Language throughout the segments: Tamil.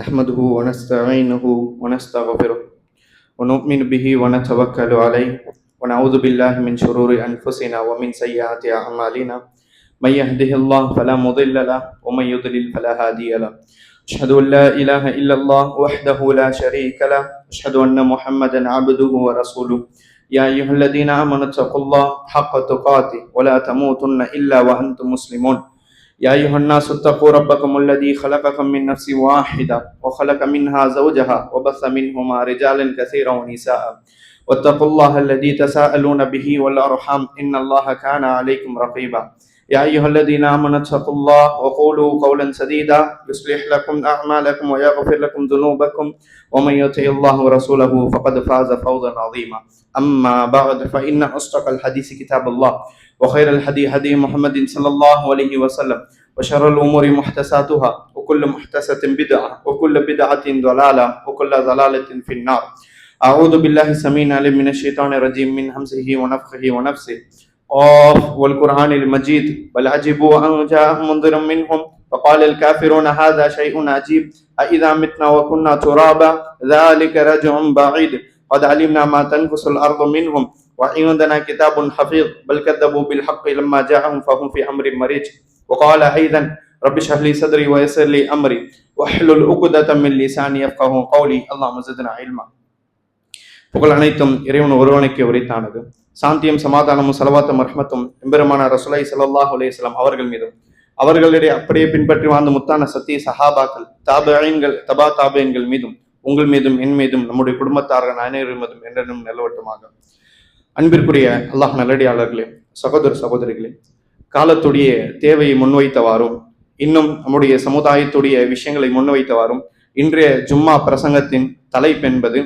نحمده ونستعينه ونستغفره ونؤمن به ونتوكل عليه ونعوذ بالله من شرور أنفسنا ومن سيئات أعمالنا من يهده الله فلا مضل له ومن يضلل فلا هادي له أشهد أن لا إله إلا الله وحده لا شريك له أشهد أن محمدا عبده ورسوله يا أيها الذين آمنوا اتقوا الله حق تقاته ولا تموتن إلا وأنتم مسلمون يا أيها الناس اتقوا ربكم الذي خلقكم من نفس واحدة وخلق منها زوجها وبث منهما رجالا كثيرا ونساء واتقوا الله الذي تساءلون به والأرحام إن الله كان عليكم رقيبا يا أيها الذين آمنوا اتقوا الله وقولوا قولا سديدا يصلح لكم أعمالكم ويغفر لكم ذنوبكم ومن يطع الله ورسوله فقد فاز فوزا عظيما أما بعد فإن أصدق الحديث كتاب الله وخير الهدي هدي محمد صلى الله عليه وسلم وشر الأمور محدثاتها وكل محدثة بدعة وكل بدعة ضلالة وكل ضلالة في النار أعوذ بالله السميع العليم من الشيطان الرجيم من همزه ونفخه ونفسه قاف والقرآن المجيد بل عجبوا أن جاءهم منذر منهم فقال الكافرون هذا شيء عجيب أإذا متنا وكنا ترابا ذلك رجع بعيد قد علمنا ما تنقص الأرض منهم وعندنا كتاب حفيظ بل كذبوا بالحق لما جاءهم فهم في أمر مريج وقال أيضا رب اشرح لي صدري ويسر لي أمري واحلل عقدة من لساني يفقهوا قولي اللهم زدنا علما. புகழ் அனைத்தும் இறைவன் ஒருவனுக்கு உரித்தானது. சாந்தியும் சமாதானமும் சலவாத்தும் ரஹ்மத்தும் எம்பெருமான ரசூலுல்லாஹி ஸல்லல்லாஹு அலைஹி வஸல்லம் அவர்கள் மீதும் அவர்களிடையே அப்படியே பின்பற்றி வாழ்ந்த முத்தான சத்திய சஹாபாக்கள் தாபிஈன்கள் தபா தாபிஈன்கள் மீதும் உங்கள் மீதும் என் மீதும் நம்முடைய குடும்பத்தார்கள் அனைவரும் மீதும் என்றென்றும் நிலவட்டுமாக. அன்பிற்குரிய அல்லாஹ் நல்லடியாளர்களே, சகோதர சகோதரிகளே, காலத்துடைய தேவையை முன்வைத்தவாறும் இன்னும் நம்முடைய சமுதாயத்துடைய விஷயங்களை முன்வைத்தவாறும் இன்றைய ஜும்மா பிரசங்கத்தின் தலைப்பு என்பது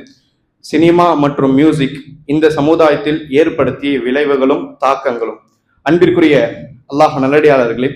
சினிமா மற்றும் மியூசிக் இந்த சமுதாயத்தில் ஏற்படுத்திய விளைவுகளும் தாக்கங்களும். அன்பிற்குரிய அல்லாஹ் நல்லடியாளர்களே,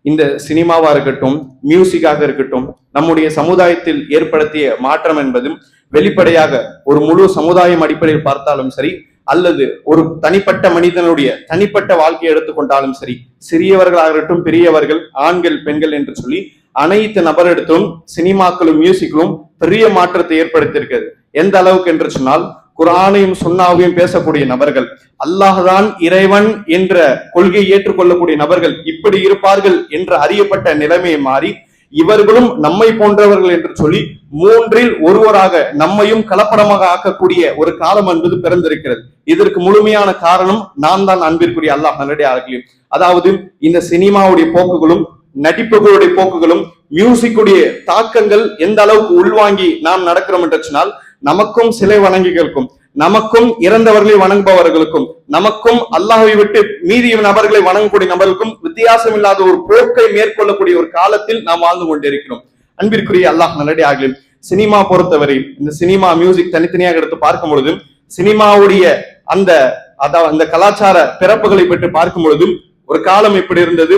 இந்த சினிமாவா இருக்கட்டும் மியூசிக்காக இருக்கட்டும் நம்முடைய சமுதாயத்தில் ஏற்படுத்திய மாற்றம் என்பதும் வெளிப்படையாக ஒரு முழு சமுதாயம் அடிப்படையில் பார்த்தாலும் சரி அல்லது ஒரு தனிப்பட்ட மனிதனுடைய தனிப்பட்ட வாழ்க்கையை எடுத்துக்கொண்டாலும் சரி, சிறியவர்களாக இருக்கட்டும் பெரியவர்கள் ஆண்கள் பெண்கள் என்று சொல்லி அனைத்து நபரிடத்தும் சினிமாக்களும் மியூசிக்களும் பெரிய மாற்றத்தை ஏற்படுத்தியிருக்கிறது. எந்த அளவுக்கு என்று சொன்னால், குர்ஆனையும் சுன்னாவையும் பேசக்கூடிய நபர்கள், அல்லாஹ்தான் இறைவன் என்ற கொள்கையை ஏற்றுக்கொள்ளக்கூடிய நபர்கள் இப்படி இருப்பார்கள் என்று அறியப்பட்ட நிலைமையை மாறி இவர்களும் நம்மை போன்றவர்கள் என்று சொல்லி மூன்றில் ஒருவராக நம்மையும் கலப்படமாக ஆக்கக்கூடிய ஒரு காலம் என்பது பிறந்திருக்கிறது. இதற்கு முழுமையான காரணம் நாம் தான். அன்பிற்குரிய அல்லாஹ் நல்லடியார்களே, அதாவது இந்த சினிமாவுடைய போக்குகளும் நடிப்புகளுடைய போக்குகளும் மியூசிக்குடைய தாக்கங்கள் எந்த அளவுக்கு உள்வாங்கி நாம் நடக்கிறோம் என்று சொன்னால், நமக்கும் சிலை வணங்கிகளுக்கும் நமக்கும் இறந்தவர்களை வணங்குபவர்களுக்கும் நமக்கும் அல்லாஹ்வை விட்டு மீதி நபர்களை வணங்கக்கூடிய நபர்களுக்கும் வித்தியாசம் இல்லாத ஒரு போக்கை மேற்கொள்ளக்கூடிய ஒரு காலத்தில் நாம் வாழ்ந்து கொண்டிருக்கிறோம். அன்பிற்குரிய அல்லாஹ் நல்லடியார்களே, சினிமா பொறுத்தவரை இந்த சினிமா மியூசிக் தனித்தனியாக எடுத்து பார்க்கும் பொழுது சினிமாவுடைய அந்த கலாச்சார பிறப்புகளை பற்றி பார்க்கும் பொழுது ஒரு காலம் எப்படி இருந்தது,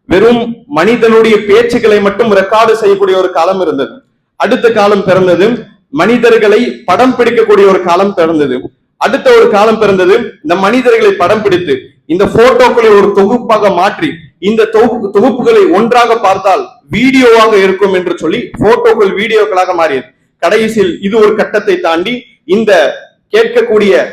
வெறும் மனிதனுடைய பேச்சுக்களை மட்டும் ரெக்கார்டு செய்யக்கூடிய ஒரு காலம் இருந்தது. அடுத்த காலம் பிறந்தது மனிதர்களை படம் பிடிக்கக்கூடிய ஒரு காலம் பிறந்தது. அடுத்த ஒரு காலம் பிறந்தது இந்த மனிதர்களை படம் பிடித்து இந்த போட்டோக்களை ஒரு தொகுப்பாக மாற்றி இந்த தொகுப்புகளை ஒன்றாக பார்த்தால் வீடியோவாக இருக்கும் என்று சொல்லி போட்டோக்கள் வீடியோக்களாக மாறியது. கடைசியில் இது ஒரு கட்டத்தை தாண்டி இந்த கேட்கக்கூடிய,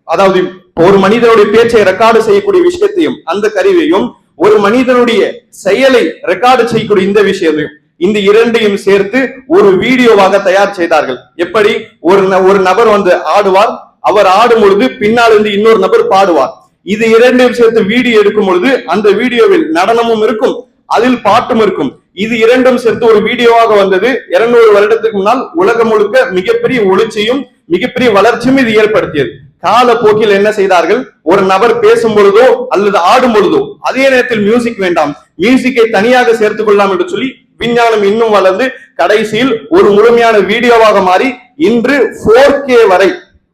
அதாவது ஒரு மனிதனுடைய பேச்சை ரெக்கார்டு செய்யக்கூடிய விஷயத்தையும் அந்த கருவியையும் ஒரு மனிதனுடைய செயலை ரெக்கார்டு செய்யக்கூடிய இந்த விஷயத்தையும் இந்த இரண்டையும் சேர்த்து ஒரு வீடியோவாக தயார் செய்தார்கள். எப்படி ஒரு நபர் வந்து ஆடுவார், அவர் ஆடும் பொழுது பின்னால் இருந்து இன்னொரு நபர் பாடுவார். இது இரண்டையும் சேர்த்து வீடியோ எடுக்கும் பொழுது அந்த வீடியோவில் நடனமும் இருக்கும், அதில் பாட்டும் இருக்கும். இது இரண்டும் சேர்த்து ஒரு வீடியோவாக வந்தது. 200 வருடத்துக்கு முன்னால் உலகம் முழுக்க மிகப்பெரிய ஒளிச்சையும் மிகப்பெரிய வளர்ச்சியும் இது ஏற்படுத்தியது. காலப்போக்கில் என்ன செய்தார்கள், ஒரு நபர் பேசும் பொழுதோ அல்லது ஆடும் பொழுதோ அதே நேரத்தில் மியூசிக் வேண்டாம், மியூசிக்கை தனியாக சேர்த்துக் கொள்ளலாம் என்று சொல்லி விஞ்ஞானம் இன்னும் வளர்ந்து கடைசியில் ஒரு முழுமையான வீடியோவாக மாறி இன்று 4K வரை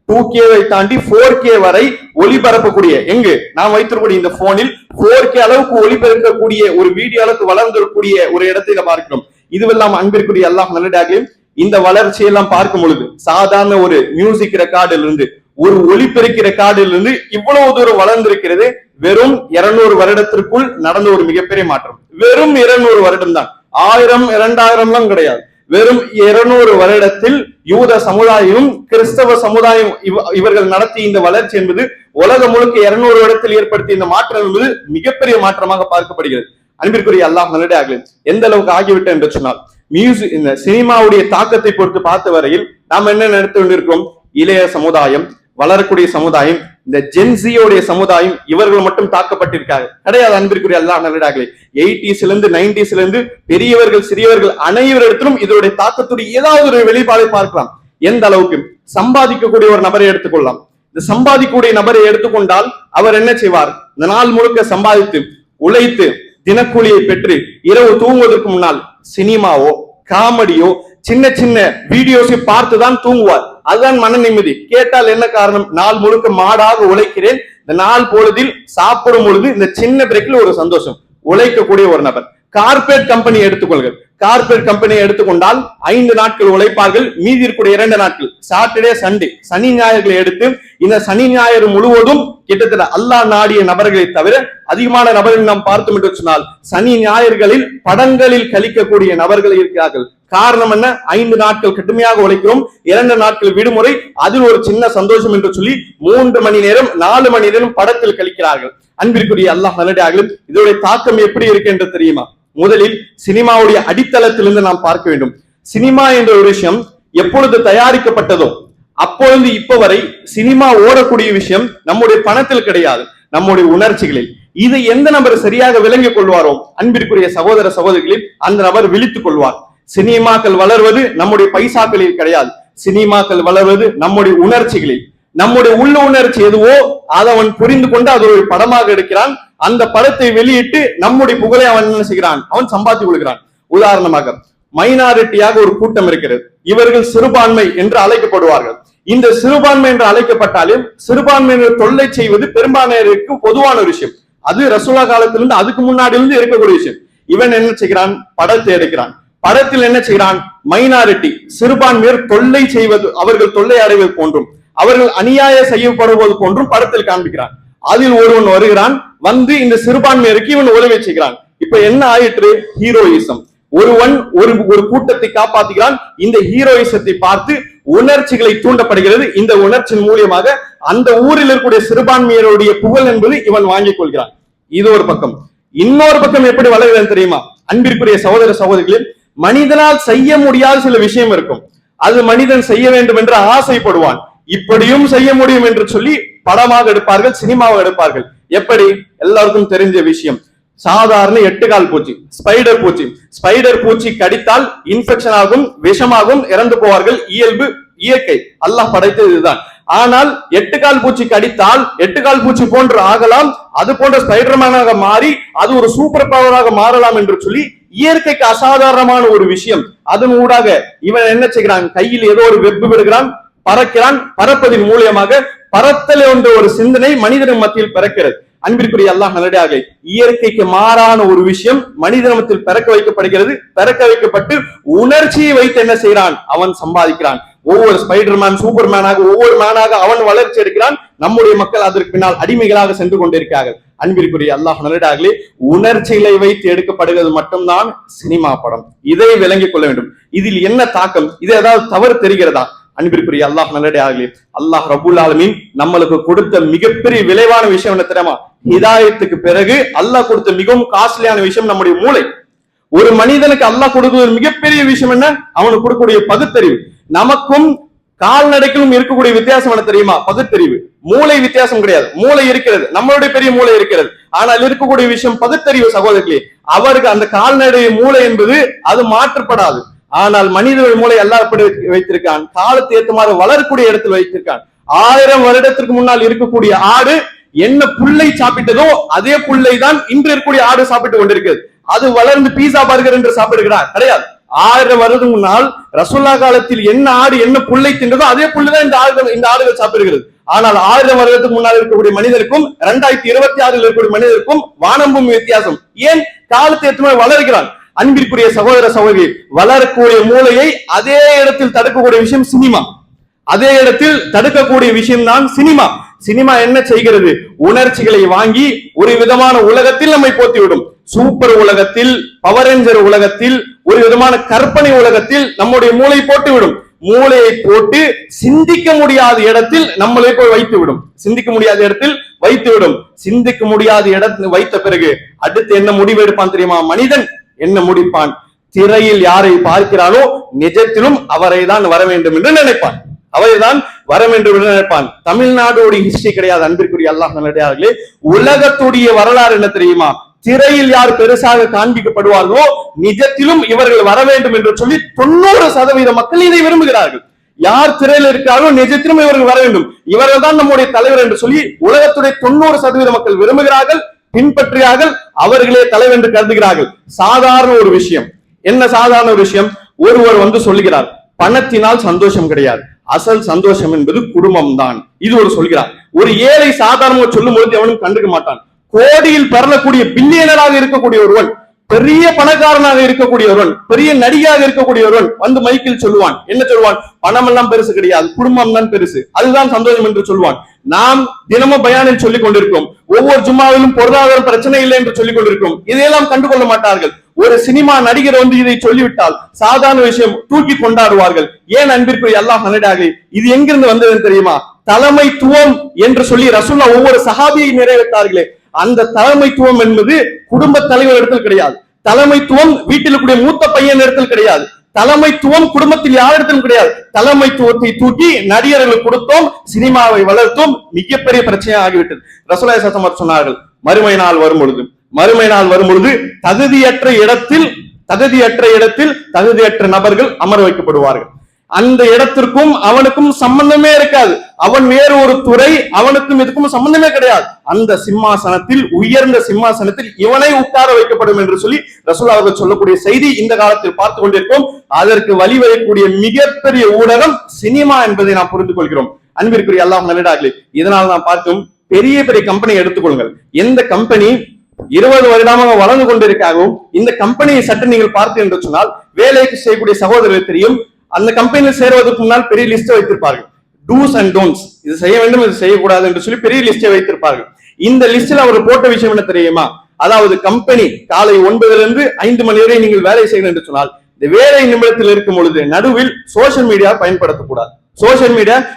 2K தாண்டி 4K வரை ஒளிபரப்பக்கூடிய, எங்கு நாம் வைத்திருக்கக்கூடிய இந்த போனில் 4K அளவுக்கு ஒளிபரப்பக்கூடிய ஒரு வீடியோ அளவுக்கு வளர்ந்திருக்கக்கூடிய ஒரு இடத்துல பார்க்கிறோம். இதுவெல்லாம் அன்பிற்குரிய அல்லாஹ் நல்லடியார்களே, இந்த வளர்ச்சியெல்லாம் பார்க்கும் பொழுது சாதாரண ஒரு மியூசிக் ரெக்கார்டில் இருந்து ஒரு ஒளிபெருக்கி ரெக்கார்டில் இருந்து இவ்வளவு தூரம் வளர்ந்திருக்கிறது. வெறும் 200 வருடத்திற்குள் நடந்த ஒரு மிகப்பெரிய மாற்றம். வெறும் 200 வருடம் தான், 1000 2000 கிடையாது. வெறும் 200 வருடத்தில் யூத சமுதாயமும் கிறிஸ்தவ சமுதாயம் இவர்கள் நடத்திய இந்த வளர்ச்சி என்பது உலகம் முழுக்க 200 வருடத்தில் ஏற்படுத்திய இந்த மாற்றம் என்பது மிகப்பெரிய மாற்றமாக பார்க்கப்படுகிறது. அன்பிற்குரிய அல்லாஹ் நல்லடியார்களே, எந்த அளவுக்கு ஆகிவிட்டது என்று சொன்னால், மியூசிக் இந்த சினிமாவுடைய தாக்கத்தை பொறுத்து பார்த்த வரையில் நாம் என்ன நடத்தி கொண்டிருக்கிறோம்? இளைய சமுதாயம், வளரக்கூடிய சமுதாயம், இந்த ஜென்சியோடைய சமுதாயம் இவர்கள் மட்டும் தாக்கப்பட்டிருக்காங்க கிடையாது. அன்பிற்குரிய அல்லாஹ் நல்லடியார்களே, 80s 90s பெரியவர்கள் சிறியவர்கள் அனைவரிடத்திலும் இதனுடைய தாக்கத்துடைய ஏதாவது ஒரு வெளிப்பாடை பார்க்கலாம். எந்த அளவுக்கு? சம்பாதிக்கக்கூடிய ஒரு நபரை எடுத்துக்கொள்ளலாம். இந்த சம்பாதிக்கக்கூடிய நபரை எடுத்துக்கொண்டால் அவர் என்ன செய்வார்? இந்த நாள் முழுக்க சம்பாதித்து உழைத்து தினக்கூலியை பெற்று இரவு தூங்குவதற்கு முன்னால் சினிமாவோ காமெடியோ சின்ன சின்ன வீடியோஸை பார்த்துதான் தூங்குவார். அதுதான் மன நிம்மதி. கேட்டால் என்ன காரணம்? நாள் முழுக்க மாடாக உழைக்கிறேன், இந்த நாள் பொழுதில் சாப்பிடும் பொழுது இந்த சின்ன பிரேக்கில் ஒரு சந்தோஷம். உழைக்கக்கூடிய ஒரு நபர். Corporate company எடுத்துக்கொள்கள். கார்பரேட் கம்பெனியை எடுத்துக்கொண்டால் 5 நாட்கள் உழைப்பார்கள், மீதி இருக்கக்கூடிய 2 நாட்கள் சாட்டர்டே சண்டே சனி ஞாயிறுகளை எடுத்து இந்த சனி ஞாயிறு முழுவதும் கிட்டத்தட்ட அல்லாஹ் நாடிய நபர்களை தவிர அதிகமான நபர்கள் நாம் பார்த்தோம் என்று சொன்னால் சனி ஞாயிறுகளில் படங்களில் கழிக்கக்கூடிய நபர்கள் இருக்கிறார்கள். காரணம் என்ன? 5 நாட்கள் கடுமையாக உழைக்கிறோம், 2 நாட்கள் விடுமுறை, அதில் ஒரு சின்ன சந்தோஷம் என்று சொல்லி 3 மணி நேரம் 4 மணி நேரம் படத்தில் கழிக்கிறார்கள். அன்பிற்குரிய அல்லாஹ் நல்லடியார்களே, இதோடைய தாக்கம் எப்படி இருக்கு என்று தெரியுமா? முதலில் சினிமாவுடைய அடித்தளத்திலிருந்து நாம் பார்க்க வேண்டும். சினிமா என்ற ஒரு விஷயம் எப்பொழுது தயாரிக்கப்பட்டதோ அப்பொழுது இப்ப வரை சினிமா ஓடக்கூடிய விஷயம் நம்முடைய பணத்தில் கிடையாது, நம்முடைய உணர்ச்சிகளில். இதை எந்த நபர் சரியாக விளங்கிக் கொள்வாரோ அன்பிற்குரிய சகோதர சகோதரிகளில் அந்த நபர் விழித்துக் கொள்வார். சினிமாக்கள் வளர்வது நம்முடைய பைசாக்களில் கிடையாது, சினிமாக்கள் வளர்வது நம்முடைய உணர்ச்சிகளில். நம்முடைய உள்ள உணர்ச்சி எதுவோ அதை அவன் புரிந்து கொண்டு அது ஒரு படமாக எடுக்கிறான். அந்த படத்தை வெளியிட்டு நம்முடைய புகழை அவன் என்ன செய்கிறான்? அவன் சம்பாதித்துக் கொள்கிறான். உதாரணமாக மைனாரிட்டியாக ஒரு கூட்டம் இருக்கிறது, இவர்கள் சிறுபான்மை என்று அழைக்கப்படுவார்கள். இந்த சிறுபான்மை என்று அழைக்கப்பட்டாலும் சிறுபான்மையினர் தொல்லை செய்வது பெரும்பான்மையினருக்கு பொதுவான ஒரு விஷயம். அது ரசூலா காலத்திலிருந்து அதுக்கு முன்னாடி இருந்து இருக்கக்கூடிய விஷயம். இவன் என்ன செய்கிறான்? படத்தை எடுக்கிறான். படத்தில் என்ன செய்கிறான்? மைனாரிட்டி சிறுபான்மையர் தொல்லை செய்வது, அவர்கள் தொல்லை அடைவது போன்றும் அவர்கள் அநியாயம் செய்யப்படுவது போன்றும் படத்தில் காண்பிக்கிறான். அதில் ஒருவன் வருகிறான், வந்து இந்த சிறுபான்மையருக்கு இவன் உதவி செய்கிறான். இப்ப என்ன ஆயிற்று? ஹீரோயிசம். ஒருவன் ஒரு கூட்டத்தை காப்பாற்றுகிறான். இந்த ஹீரோயிசத்தை பார்த்து உணர்ச்சிகளை தூண்டப்படுகிறது. இந்த உணர்ச்சியின் மூலியமாக அந்த ஊரில் இருக்கக்கூடிய சிறுபான்மையருடைய புகழ் என்பது இவன் வாங்கிக் கொள்கிறான். இது ஒரு பக்கம். இன்னொரு பக்கம் எப்படி வளர்கிறது தெரியுமா? அன்பிற்குரிய சகோதர சகோதரிகளில் மனிதனால் செய்ய முடியாத சில விஷயம் இருக்கும், அது மனிதன் செய்ய வேண்டும் என்று ஆசைப்படுவான். இப்படியும் செய்ய முடியும் என்று சொல்லி படமாக எடுப்பார்கள், சினிமாவாக எடுப்பார்கள். எப்படி? எல்லாருக்கும் தெரிஞ்ச விஷயம், சாதாரண 8 கால் பூச்சி, ஸ்பைடர் பூச்சி. ஸ்பைடர் பூச்சி கடித்தால் இன்ஃபெக்ஷன் ஆகும், விஷமாகும், இறந்து போவார்கள். இயல்பு, இயற்கை, அல்லாஹ் படைத்தது இதுதான். ஆனால் 8 கால் பூச்சி கடித்தால் 8 கால் பூச்சி போன்று ஆகலாம், அது போன்ற ஸ்பைடர்மேனாக மாறி அது ஒரு சூப்பர் பவராக மாறலாம் என்று சொல்லி இயற்கைக்கு அசாதாரணமான ஒரு விஷயம். அதன் ஊடாக இவன் என்ன செய்கிறான்? கையில் ஏதோ ஒரு வெப்பு விடுகிறான், பறக்கிறான். பறப்பதின் மூலியமாக பறத்தல் என்ற ஒரு சிந்தனை மனிதன் மத்தியில் பிறக்கிறது. அன்பிற்குரிய அல்லாஹ் நல்லடியார்களே, இயற்கைக்கு மாறான ஒரு விஷயம் மனிதனத்தில் பிறக்க வைக்கப்படுகிறது. பிறக்க வைக்கப்பட்டு உணர்ச்சியை வைத்து என்ன செய்கிறான்? அவன் சம்பாதிக்கிறான். ஒவ்வொரு ஸ்பைடர்மேன் சூப்பர்மேனாக ஒவ்வொரு மேனாக அவன் வளர்ச்சி எடுக்கிறான். நம்முடைய மக்கள் அதற்கு பின்னால் அடிமைகளாக சென்று கொண்டிருக்கிறார்கள். அன்பிற்குரிய அல்லாஹ் நல்லடியார்களே, உணர்ச்சிகளை வைத்து எடுக்கப்படுகிறது மட்டும்தான் சினிமா படம். இதை விளங்கிக் கொள்ள வேண்டும். இதில் என்ன தாக்கம்? இது ஏதாவது தவறு தெரிகிறதா? அன்பிற்குரிய அல்லாஹ் நல்லடியார்களே, அல்லாஹ் ரப்பல் ஆலமீன் நம்மளுக்கு கொடுத்த மிகப்பெரிய விளைவான விஷயம் என்ன தெரியுமா? ஹிதாயத்துக்கு பிறகு அல்லாஹ் கொடுத்த மிகவும் காஸ்ட்லியான விஷயம் நம்முடைய மூளை. ஒரு மனிதனுக்கு அல்லாஹ் கொடுக்கிற மிகப்பெரிய விஷயம் என்ன? அவனுக்கு கொடுக்கக்கூடிய பகுத்தறிவு. நமக்கும் கால்நடைக்கும் இருக்கக்கூடிய வித்தியாசம் என்ன தெரியுமா? பகுத்தறிவு. மூளை வித்தியாசம் கிடையாது, மூளை இருக்கிறது, நம்மளுடைய பெரிய மூளை இருக்கிறது. ஆனால் இருக்கக்கூடிய விஷயம் பகுத்தறிவு. சகோதரர்களே, அவருக்கு அந்த கால்நடை மூளை என்பது அது மாற்றப்படாது. ஆனால் மனிதனுடைய மூளை எல்லாம் எப்படி வைத்திருக்கான்? காலத்தை ஏற்றுமாறு வளரக்கூடிய இடத்தில் வைத்திருக்கான். 1000 வருடத்திற்கு முன்னால் இருக்கக்கூடிய ஆடு என்ன புல்லை சாப்பிட்டதோ அதே புல்லை தான் இன்று இருக்கக்கூடிய ஆடு சாப்பிட்டு கொண்டிருக்கிறது. அது வளர்ந்து பீஸா பர்கர் என்று சாப்பிடுகிறார் கிடையாது. 1000 வருடம் முன்னால் ரசூலுல்லாஹ் காலத்தில் என்ன ஆடு என்ன புல்லை தின்றதோ அதே புல்லுதான் இந்த ஆடுகள் சாப்பிடுகிறது. ஆனால் 1000 வருடத்துக்கு முன்னால் இருக்கக்கூடிய மனிதருக்கும் 2026 இருக்கக்கூடிய மனிதருக்கும் வானம்பும் வித்தியாசம். ஏன்? காலத்தை ஏற்றுமாறு வளர்கிறான். அன்பிற்குரிய சகோதர சகோதரி, வளரக்கூடிய மூளையை அதே இடத்தில் தடுக்கக்கூடிய விஷயம் சினிமா. அதே இடத்தில் தடுக்கக்கூடிய விஷயம் தான் சினிமா. சினிமா என்ன செய்கிறது? உணர்ச்சிகளை வாங்கி ஒரு விதமான உலகத்தில் நம்மை போத்திவிடும். சூப்பர் உலகத்தில், பவர் ரேஞ்சர் உலகத்தில், ஒரு விதமான கற்பனை உலகத்தில் நம்முடைய மூளை போட்டுவிடும். மூளையை போட்டு சிந்திக்க முடியாத இடத்தில் நம்மளை போய் வைத்துவிடும். சிந்திக்க முடியாத இடத்தில் வைத்துவிடும். சிந்திக்க முடியாத இடத்தில் வைத்த பிறகு அடுத்து என்ன முடிவு எடுப்பான் தெரியுமா? மனிதன் என்ன முடிப்பான்? திரையில் யாரை பார்க்கிறானோ நிஜத்திலும் அவரை தான் வர வேண்டும் என்று நினைப்பான். அவரைதான் வர வேண்டும் என்று நினைப்பான். தமிழ்நாடோட ஹிஸ்டரி கிடையாது அன்பிற்குரிய அல்லாஹ் நல்லடியார்களே. உலகத்துடைய வரலாறு என்ன தெரியுமா? திரையில் யார் பெருசாக காண்பிக்கப்படுவார்களோ நிஜத்திலும் இவர்கள் வர வேண்டும் என்று சொல்லி 90% மக்கள் இதை விரும்புகிறார்கள். யார் திரையில் இருக்கிறார்களோ நிஜத்திலும் இவர்கள் வர வேண்டும், இவர்கள் தான் நம்முடைய தலைவர் என்று சொல்லி உலகத்துடைய 90% மக்கள் விரும்புகிறார்கள், பின்பற்றுகிறார்கள், அவர்களே தலைவர் என்று கருதுகிறார்கள். சாதாரண ஒரு விஷயம். என்ன சாதாரண ஒரு விஷயம்? ஒருவர் சொல்லுகிறார், பணத்தினால் சந்தோஷம் கிடையாது, அசல் சந்தோஷம் என்பது குடும்பம் தான். இது ஒரு சொல்கிறார். ஒரு ஏழை சாதாரணமாக சொல்லும் பொழுது எவனும் கண்டுக்க மாட்டான். கோடியில் பெறக்கூடிய பில்லியனராக இருக்கக்கூடிய ஒருவன், பெரிய பணக்காரனாக இருக்கக்கூடிய ஒருவன், பெரிய நடிகாக இருக்கக்கூடிய ஒருவன் மைக்கில் சொல்லுவான். என்ன சொல்லுவான்? பணம் எல்லாம் பெருசு கிடையாது, குடும்பம் தான் பெருசு, அதுதான் சந்தோஷம் என்று சொல்லுவான். நாம் தினமும் பயானில் சொல்லிக் கொண்டிருக்கிறோம், ஒவ்வொரு ஜும்மாவிலும் பொருளாதார பிரச்சனை இல்லை என்று சொல்லிக் கொண்டிருக்கிறோம். இதையெல்லாம் கண்டுகொள்ள மாட்டார்கள். ஒரு சினிமா நடிகர் இதை சொல்லிவிட்டால் சாதாரண விஷயம் தூக்கி கொண்டாடுவார்கள். ஏன் அன்பிற்குரிய அல்லாஹ் நல்லடியார்களே, இது எங்கிருந்து வந்தது தெரியுமா? தலைமைத்துவம் என்று சொல்லி ரசூலுல்லாஹ் ஒவ்வொரு சஹாபியை நிறைவேற்றார்களே, அந்த தலைமைத்துவம் என்பது குடும்ப தலைவர் இடத்தில் கிடையாது. தலைமைத்துவம் வீட்டில் கூடிய மூத்த பையன் இடத்தில் கிடையாது. தலைமைத்துவம் குடும்பத்தில் யாரிடத்திலும் கிடையாது. தலைமைத்துவத்தை தூக்கி நடிகர்களுக்கு கொடுத்தோம், சினிமாவை வளர்த்தோம், மிகப்பெரிய பிரச்சனையாக ஆகிவிட்டது. ரசூலுல்லாஹி ஸல்லல்லாஹு அலைஹி வஸல்லம் சொன்னார்கள், மறுமை நாள் வரும் பொழுது தகுதியற்ற இடத்தில் தகுதியற்ற நபர்கள் அமர வைக்கப்படுவார்கள். அந்த இடத்திற்கும் அவனுக்கும் சம்பந்தமே இருக்காது. அவன் வேறு ஒரு துறை, அவனுக்கும் இதுக்கும் சம்பந்தமே கிடையாது. அந்த சிம்மாசனத்தில், உயர்ந்த சிம்மாசனத்தில் இவனை உட்கார வைக்கப்படும் என்று சொல்லி ரசூலுல்லாஹ் அவர்கள் சொல்லக்கூடிய செய்தி இந்த காலத்தில் பார்த்து கொண்டிருக்கோம். அதற்கு வழிவகைக்கூடிய மிகப்பெரிய ஊடகம் சினிமா என்பதை நாம் புரிந்து கொள்கிறோம். அன்பிற்குரிய அல்லாஹ் நல்லடியார்களே, இதனால் நாம் பார்க்கும் பெரிய பெரிய கம்பெனி எடுத்துக்கொள்ளுங்கள். எந்த கம்பெனி 20 வருடமாக வளர்ந்து கொண்டிருக்காகவும் இந்த கம்பெனியை சற்று நீங்கள் பார்த்து என்று சொன்னால் வேலைக்கு செய்யக்கூடிய சகோதரர்கள் தெரியும். அந்த கம்பெனியில் சேருவதற்கு முன்னால் பெரிய லிஸ்ட் வைத்திருப்பார்கள். டூஸ் அண்ட் டோன்ட்ஸ், இது செய்ய வேண்டும், இது செய்யக்கூடாது என்று சொல்லி பெரிய லிஸ்டை வைத்திருப்பார்கள். இந்த லிஸ்டில் அவர் போட்ட விஷயம் என்ன தெரியுமா? அதாவது கம்பெனி காலை 9 to 5 மணி வரை நீங்கள் வேலை செய்யணும் என்று சொன்னால் இந்த வேலை நிமிடத்தில் இருக்கும் பொழுது நடுவில் சோசியல் மீடியா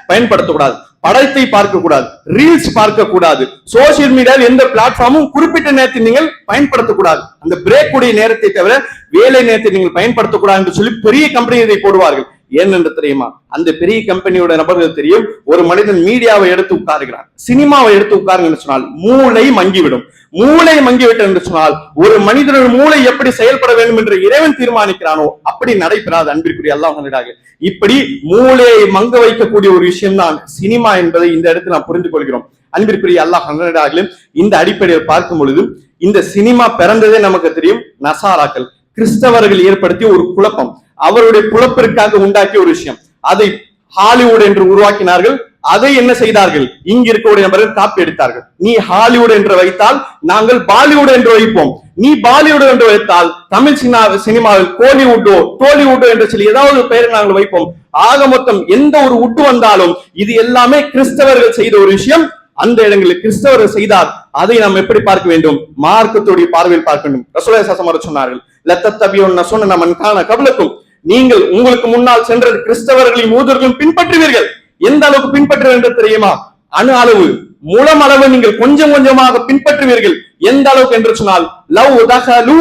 பயன்படுத்தக்கூடாது, படத்தை பார்க்க கூடாது, ரீல்ஸ் பார்க்க கூடாது, சோசியல் மீடியாவில் எந்த பிளாட்ஃபார்மும் குறிப்பிட்ட நேரத்தில் நீங்கள் பயன்படுத்தக்கூடாது. அந்த பிரேக் உடைய நேரத்தை தவிர வேலை நேரத்தை நீங்கள் பயன்படுத்தக்கூடாது என்று சொல்லி பெரிய கம்பெனி இதை போடுவார்கள். ஏனென்று தெரியுமா? அந்த பெரிய கம்பெனியோட நபர்கள் தெரியும், ஒரு மனிதன் மீடியாவை எடுத்து உட்காருகிறார், சினிமாவை எடுத்து உட்காருங்க என்று சொன்னால் மூளை மங்கிவிடும். மூளை மங்கிவிட்டது என்று சொன்னால் ஒரு மனிதனோட மூளை எப்படி செயல்பட வேண்டும் என்று இறைவன் தீர்மானிக்கிறானோ அப்படி நடைபெறாது. அன்பிற்குரிய அல்லாஹ் நல்லடியார்களே, இப்படி மூளையை மங்க வைக்கக்கூடிய ஒரு விஷயம் தான் சினிமா என்பதை இந்த இடத்தில் நாம் புரிந்து கொள்கிறோம். அன்பிற்குரிய அல்லாஹ் நல்லடியார்களே, இந்த அடிப்படையில் பார்க்கும் பொழுது இந்த சினிமா பிறந்ததே நமக்கு தெரியும். நசாராக்கள், கிறிஸ்தவர்கள் ஏற்படுத்திய ஒரு குழப்பம், அவருடைய குழப்பிற்காக உண்டாக்கிய ஒரு விஷயம். அதை ஹாலிவுட் என்று உருவாக்கினார்கள். அதை என்ன செய்தார்கள்? இங்க இருக்கக்கூடிய நபர்கள் காப்பி எடுத்தார்கள். நீ ஹாலிவுட் என்று வைத்தால் நாங்கள் பாலிவுட் என்று வைப்போம், நீ பாலிவுட் என்று வைத்தால் தமிழ் சினிமாவில் கோலிவுட்டோ டோலிவுட்டோ என்று சொல்லி ஏதாவது பெயரை நாங்கள் வைப்போம். ஆக மொத்தம் எந்த ஒரு உட்டு வந்தாலும் இது எல்லாமே கிறிஸ்தவர்கள் செய்த ஒரு விஷயம். அந்த இடங்களில் கிறிஸ்தவர்கள் செய்தார். அதை நாம் எப்படி பார்க்க வேண்டும்? மார்க்கத்துடைய பார்வையில் பார்க்க வேண்டும். ரசூலுல்லாஹி ஸல்லல்லாஹு அலைஹி வஸல்லம் சொன்னார்கள், லத்தத்தபியுன்ன சுன்னன மன் கான கப்லக்கும், நீங்கள் உங்களுக்கு முன்னால் சென்ற கிறிஸ்தவர்களையும் யூதர்களையும் பின்பற்றுவீர்கள். எந்த அளவுக்கு பின்பற்றுவீர்கள் என்று தெரியுமா? அணு அளவு, முழம் அளவு நீங்கள் கொஞ்சம் கொஞ்சமாக பின்பற்றுவீர்கள். எந்த அளவுக்கு என்று சொன்னால் லவ் தஹலு,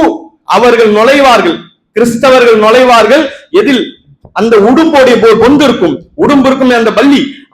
அவர்கள் நுழைவார்கள், கிறிஸ்தவர்கள் நுழைவார்கள். எதில்? அந்த உடும்போடைய பொந்து இருக்கும், உடும்பு இருக்கும்,